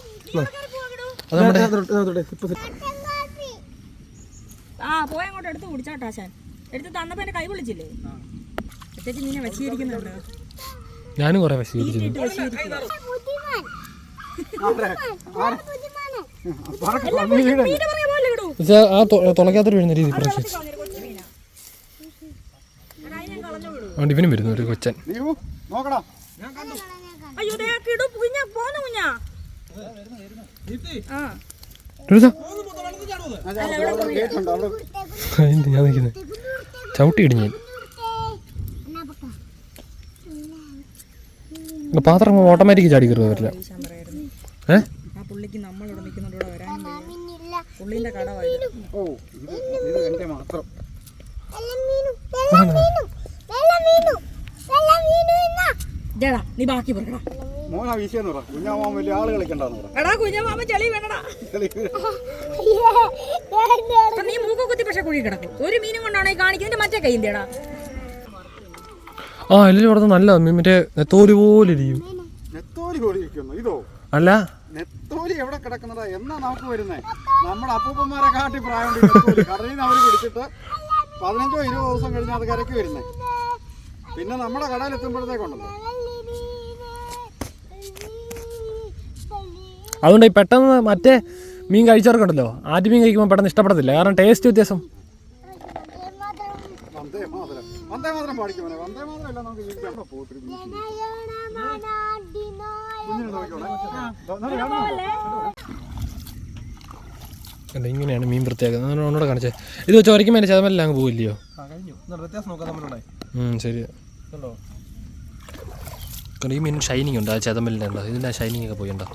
പോയ അങ്ങോട്ട് എടുത്ത് കുടിച്ചാട്ടോ ആശാൻ. എടുത്ത് തന്നപ്പോ എന്റെ കൈ വിളിച്ചില്ലേ? ചേച്ചി മീനെ വശീകരിക്കുന്നുണ്ട്. ഞാനും കുറെ വശീകരിച്ചു. ആ തുളയ്ക്കാത്തൊരു വീഴുന്ന രീതി അതുകൊണ്ട് ഇവനും വരുന്നു ഒരു കൊച്ചൻ. ഞാൻ നിൽക്കുന്നത് ചവിട്ടി ഇടിഞ്ഞു. പാത്രം ഓട്ടോമാറ്റിക് ചാടി കയറുക വരില്ല. പുള്ളിക്ക് നമ്മളിവിടെ നിൽക്കുന്നുണ്ട്, വരാനും പുള്ളിന്റെ കടവായിരുന്നു. നീ ബാക്കി പറയടാ. കുഞ്ഞാമാമൻ ചെളി വേണടാ. നീ മൂക്ക് കുത്തി പക്ഷെ കുഴി കിടക്കും. ഒരു മീനും കൊണ്ടാണോ ഈ കാണിക്കുന്നതിന്റെ മറ്റേ കൈന്റെടാ. ആ എല്ലാം ഇവിടെ നല്ല മറ്റേ നെത്തോലി പോലെ ഇരിക്കും. ഇതോ അല്ല നെത്തോലി എവിടെ കിടക്കുന്നതാ എന്നാ നമുക്ക് വരുന്നേ? നമ്മുടെ അപ്പൂപ്പന്മാരെ കാട്ടി പ്രായം കടലിൽ നിന്ന് അവര് പിടിച്ചിട്ട് 15-20 ദിവസം കഴിഞ്ഞ് അത് കരയ്ക്ക് വരുന്നേ. പിന്നെ നമ്മുടെ കടയിൽ എത്തുമ്പോഴത്തേക്കുണ്ടല്ലോ. അതുകൊണ്ട് പെട്ടെന്ന് മറ്റേ മീൻ കഴിച്ചവർക്കുണ്ടല്ലോ ആദ്യ മീൻ കഴിക്കുമ്പോൾ പെട്ടെന്ന് ഇഷ്ടപ്പെടത്തില്ല, കാരണം ടേസ്റ്റ് വ്യത്യാസം. വന്ദേ മാത്രം പാടിക്കും. വന്ദേ മാത്രം എല്ലാം നമുക്ക് ജീവിക്കാൻ അല്ല ഇങ്ങനെയാണ് മീൻ വൃത്തിയാക്കുന്നത്. ഒന്നുകൂടെ കാണിച്ചേ. ഇത് വെച്ച് വരയ്ക്കുമ്പോൾ എൻ്റെ ചതമെല്ലാം അങ്ങ് പോവില്ലയോ? ശരി. ഈ മീൻ ഷൈനിങ് ഉണ്ട്, ആ ചതമലിൻ്റെ ഉണ്ടോ? ഇതിൻ്റെ ആ ഷൈനിങ് ഒക്കെ പോയിണ്ടോ?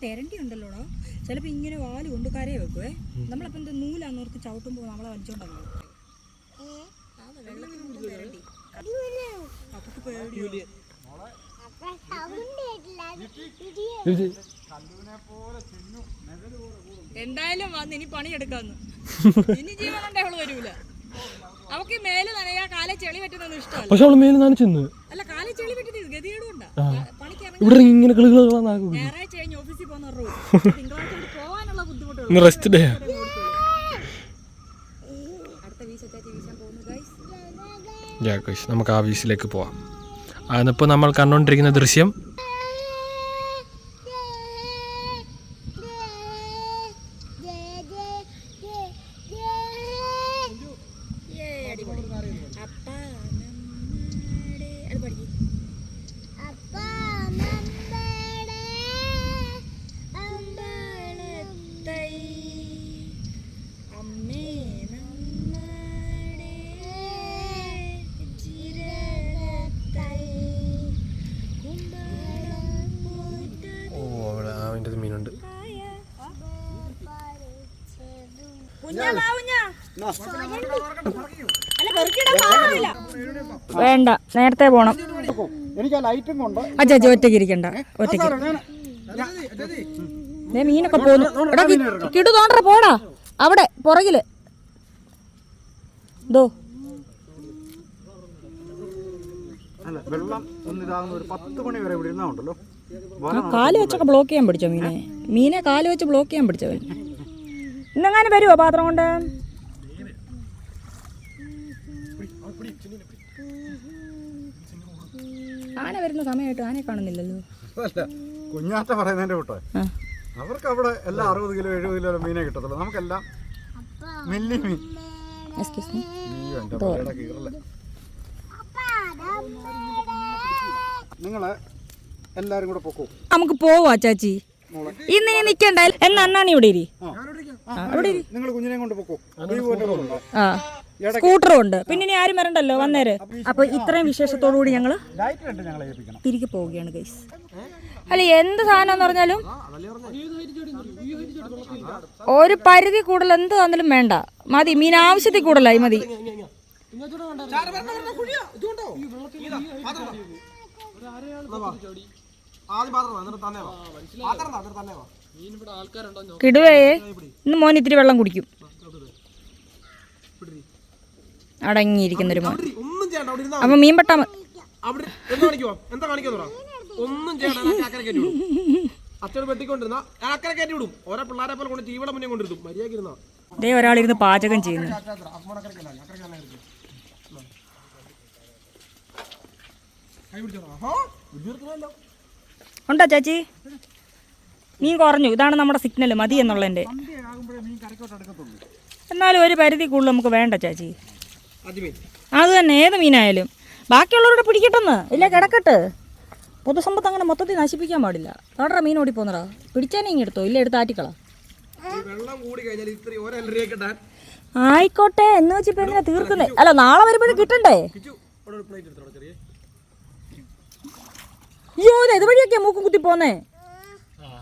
തെരണ്ടി ഉണ്ടല്ലോടാ, ചിലപ്പോ ഇങ്ങനെ വാല് കൊണ്ട് കരയെ വെക്കുവേ. നമ്മളപ്പോ എന്താ നൂലാന്നോർത്ത് ചവിട്ടുമ്പോ നമ്മളെ വലിച്ചോണ്ടാവും. എന്തായാലും വന്ന് ഇനി പണിയെടുക്കാന്ന്. ഇനി ജീവനുണ്ടെ അവള് വരൂല. അവക്ക് മേല് നനയാ, കാലെ ചെളി പറ്റുന്നൊന്നും ഇഷ്ടമല്ല. പക്ഷെ അവള് മേല് നനച്ചെന്ന് അല്ല, കാലെ ചെളി പറ്റുന്നത് ഗതികേടുണ്ടാ. ഇവിടെ ഇങ്ങനെ ഞായറാഴ്ച കഴിഞ്ഞ് ഓഫീസിൽ പോകുന്ന തിങ്കളാഴ്ച പോകാനുള്ള ബുദ്ധിമുട്ടുള്ളൂ. Rest day. അടുത്ത വീശ വീശാൻ പോകുന്നു. നമുക്ക് ആ വീശിലേക്ക് പോവാം. അതിപ്പോൾ നമ്മൾ കണ്ടുകൊണ്ടിരിക്കുന്ന ദൃശ്യം മീനുണ്ട്. വേണ്ട, നേരത്തെ പോണം. അച്ഛാ ഒറ്റയ്ക്ക് ഇരിക്കണ്ട, ഒറ്റയ്ക്ക്. മീനൊക്കെ പോന്നു. കിടു തോണ്ടറ പോടാ, അവിടെ പുറകില് ദോ. വെള്ളം ഒന്നിതാകുന്ന ഒരു 10 മണി വരെ ഇവിടെ ഇരുന്നുണ്ടല്ലോ. കാല് വെച്ചൊക്കെ ബ്ലോക്ക് ചെയ്യാൻ പിടിച്ചോ മീനെ കാല് വെച്ച് ബ്ലോക്ക് ചെയ്യാൻ പിടിച്ചവൻ. ഇന്നെങ്ങാനും വരുമോ പാത്രം കൊണ്ട്? ആന വരുന്ന സമയമായിട്ട് ആനയെ കാണുന്നില്ലല്ലോ. കുഞ്ഞാറ്റ പറയുന്നതിന്റെ കൂട്ടോ, അവർക്ക് അവിടെ എല്ലാം 60 കിലോ 70 കിലോ മീനെ കിട്ടത്തുള്ളൂ. നമുക്കെല്ലാം മില്ലി മീൻ. നിങ്ങള് എല്ലാരും കൂടെ പൊക്കോ, നമുക്ക് പോവാ ചാച്ചി. ഇന്ന് നിക്കണ്ട എന്നാ അണ്ണാണി ഇവിടെ ഇരി. നിങ്ങൾ കുഞ്ഞിനെ കൊണ്ട് പൊക്കോ. സ്കൂട്ടറും ഉണ്ട്, പിന്നെ ഇനി ആരും വരണ്ടല്ലോ വന്നേര്. അപ്പൊ ഇത്രയും വിശേഷത്തോടു കൂടി ഞങ്ങള് തിരികെ പോവുകയാണ് ഗൈസ്. അല്ല, എന്ത് സാധനം എന്ന് പറഞ്ഞാലും ഒരു പരിധി കൂടുതൽ എന്ത് തന്നാലും വേണ്ട, മതി. മീൻ ആവശ്യത്തിൽ കൂടുതലായി മതി. ആദ്യം കിടുവേ ഇന്ന് മോൻ ഇത്തിരി വെള്ളം കുടിക്കും. അടങ്ങിയിരിക്കുന്നൊരു മോൻ. അപ്പൊ മീൻ പെട്ടാ അച്ഛൻ വെട്ടിക്കൊണ്ടിരുന്ന ആക്കര കയറ്റി വിടും. ഓരോ പിള്ളേരെ പോലെ കൊണ്ട് തീവട മുന്നേ കൊണ്ടിരുന്നു. മര്യാദ ദേ ഒരാളിരുന്ന് പാചകം ചെയ്യുന്നു. ഉണ്ടോ ചേച്ചി? മീൻ കുറഞ്ഞു. ഇതാണ് നമ്മുടെ സിഗ്നൽ മതി എന്നുള്ളതിൻ്റെ. എന്നാലും ഒരു പരിധി കൂടുതൽ നമുക്ക് വേണ്ട ചേച്ചി. അത് തന്നെ ഏത് മീനായാലും ബാക്കിയുള്ളവരോട് പിടിക്കട്ടെന്ന്. ഇല്ല കിടക്കട്ടെ. പൊതുസമ്പത്ത് അങ്ങനെ മൊത്തത്തിൽ നശിപ്പിക്കാൻ പാടില്ല. താടറ മീൻ ഓടി പോന്നടാ. പിടിച്ചാനേ ഇങ്ങ് എടുത്തോ, ഇല്ല എടുത്ത് ആറ്റിക്കള. ആയിക്കോട്ടെ എന്ന് വെച്ചിപ്പോ എങ്ങനെ തീർക്കുന്നേ? അല്ല നാളെ വരുമ്പോഴും കിട്ടണ്ടേ? അയ്യോ ഇതുവഴിയൊക്കെയാ മൂക്കും കുത്തി പോന്നേ.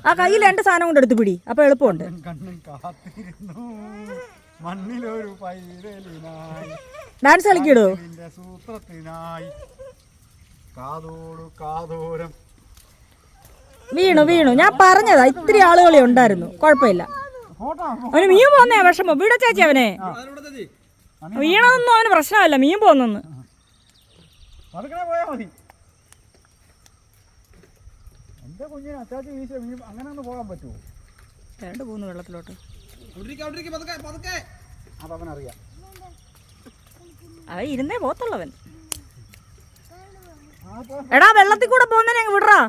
ആ കയ്യിൽ 2 സാധനം കൊണ്ട് എടുത്ത് പിടി, അപ്പൊ എളുപ്പമുണ്ട്. ഡാൻസ് കളിക്കിടോ? വീണു ഞാൻ പറഞ്ഞതാ. ഇത്തിരി ആളുകളെ ഉണ്ടായിരുന്നു, കുഴപ്പമില്ല. അവന് മീൻ പോന്നേ വിഷമം. വീട ചേച്ചി അവനെ വീണതൊന്നും അവന് പ്രശ്നമല്ല. മീൻ പോന്നെന്ന് രണ്ട് പോകുന്നു വെള്ളത്തിലോട്ട്. അവൻ ഇരുന്നേ പോത്തുള്ളവൻ. എടാ വെള്ളത്തിൽ കൂടെ പോകുന്നതിനെ അങ്ങ് വിടറാ.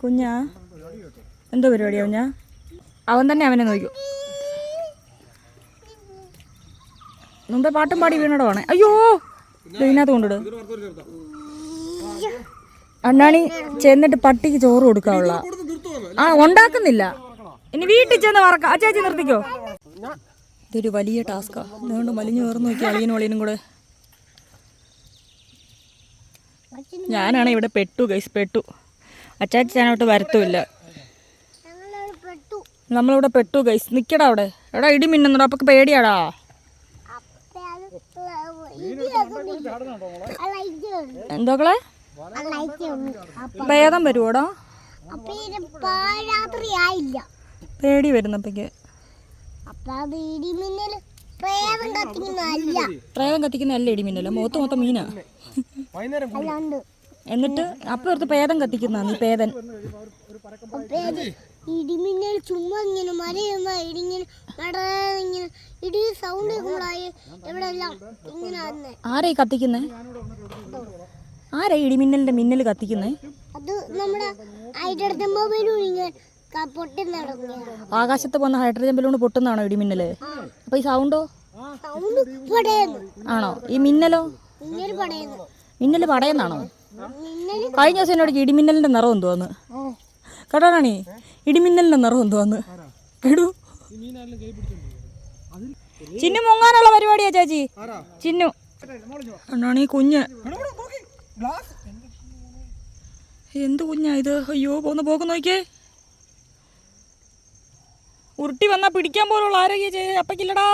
കുഞ്ഞാ എന്തോ പരിപാടിയാ കുഞ്ഞാ? അവൻ തന്നെ അവനെ നോക്കൂ. മുമ്പേ പാട്ടും പാടി വീണടോ ആണ്. അയ്യോ ഇതിനകത്ത് കൊണ്ടിട്. അണ്ണാണി ചെന്നിട്ട് പട്ടിക്ക് ചോറ് കൊടുക്കാനുള്ള ഉണ്ടാക്കുന്നില്ല. ഇനി വീട്ടിൽ ചെന്ന് വറക്കാം. ആ ചേച്ചി നിർത്തിക്കോ. ഇതൊരു വലിയ ടാസ്കാ. അതുകൊണ്ട് വലിഞ്ഞു കയറുന്നു നോക്കി അളിയനും അളിയനും കൂടെ. ഞാനാണ് ഇവിടെ പെട്ടു ഗൈസ്, പെട്ടു. അച്ചാച്ചി ഞാനോട്ട് വരത്തുമില്ല. നമ്മളിവിടെ പെട്ടു ഗൈസ്. നിക്കടാ അവിടെ. എടാ ഇടി മിന്നുന്നുണ്ടോ? അപ്പൊ പേടിയാടാ. എന്തോക്കളെ ഭേദം വരുവോടാ? പേടി വരുന്നപ്പക്ക്. പ്രേതം കത്തിക്കുന്നല്ല ഇടിമിന്നല്ല. മുഖത്ത് മൊത്തം മീനാ. എന്നിട്ട് അപ്പൊ ഓർത്ത് പേദം കത്തിക്കുന്ന നീ പേദൻ. ഇടിമിന്നൽ ചുമ്മാ ഇങ്ങനെ മരയുന്ന ഇടിങ്ങനെ ഇങ്ങനെ ഇടി സൗണ്ട് ഇവിടെ എല്ലാം ഇങ്ങനെ. ആരാ കത്തിക്കുന്നേ? ആരാ ഇടിമിന്നലിന്റെ മിന്നൽ കത്തിക്കുന്നേ? അത് നമ്മുടെ ആകാശത്ത് പോകുന്ന ഹൈഡ്രജൻ ബലൂൺ പൊട്ടുന്നതാണോ ഇടിമിന്നല്? അപ്പൊ ഈ സൗണ്ടോ? ആണോ? ഈ മിന്നലോ? മിന്നല് പടയുന്നാണോ? കഴിഞ്ഞ ദിവസം എന്നോട് ഇടിമിന്നലിന്റെ നിറം എന്തോന്ന് കേട്ടോണി? ഇടിമിന്നലിന്റെ നിറം എന്തോന്ന് കേടു. ചിന്നു മുങ്ങാനുള്ള പരിപാടിയാ ചേച്ചി. ചിന്നു അണ്ണാണി കുഞ്ഞ്. എന്ത് കുഞ്ഞാ ഇത്? അയ്യോ പോന്ന് പോക്ക് നോക്കിയേ. ഉരുട്ടി വന്നാ പിടിക്കാൻ പോലുള്ള ആരോഗ്യ അപ്പക്കില്ലടാ.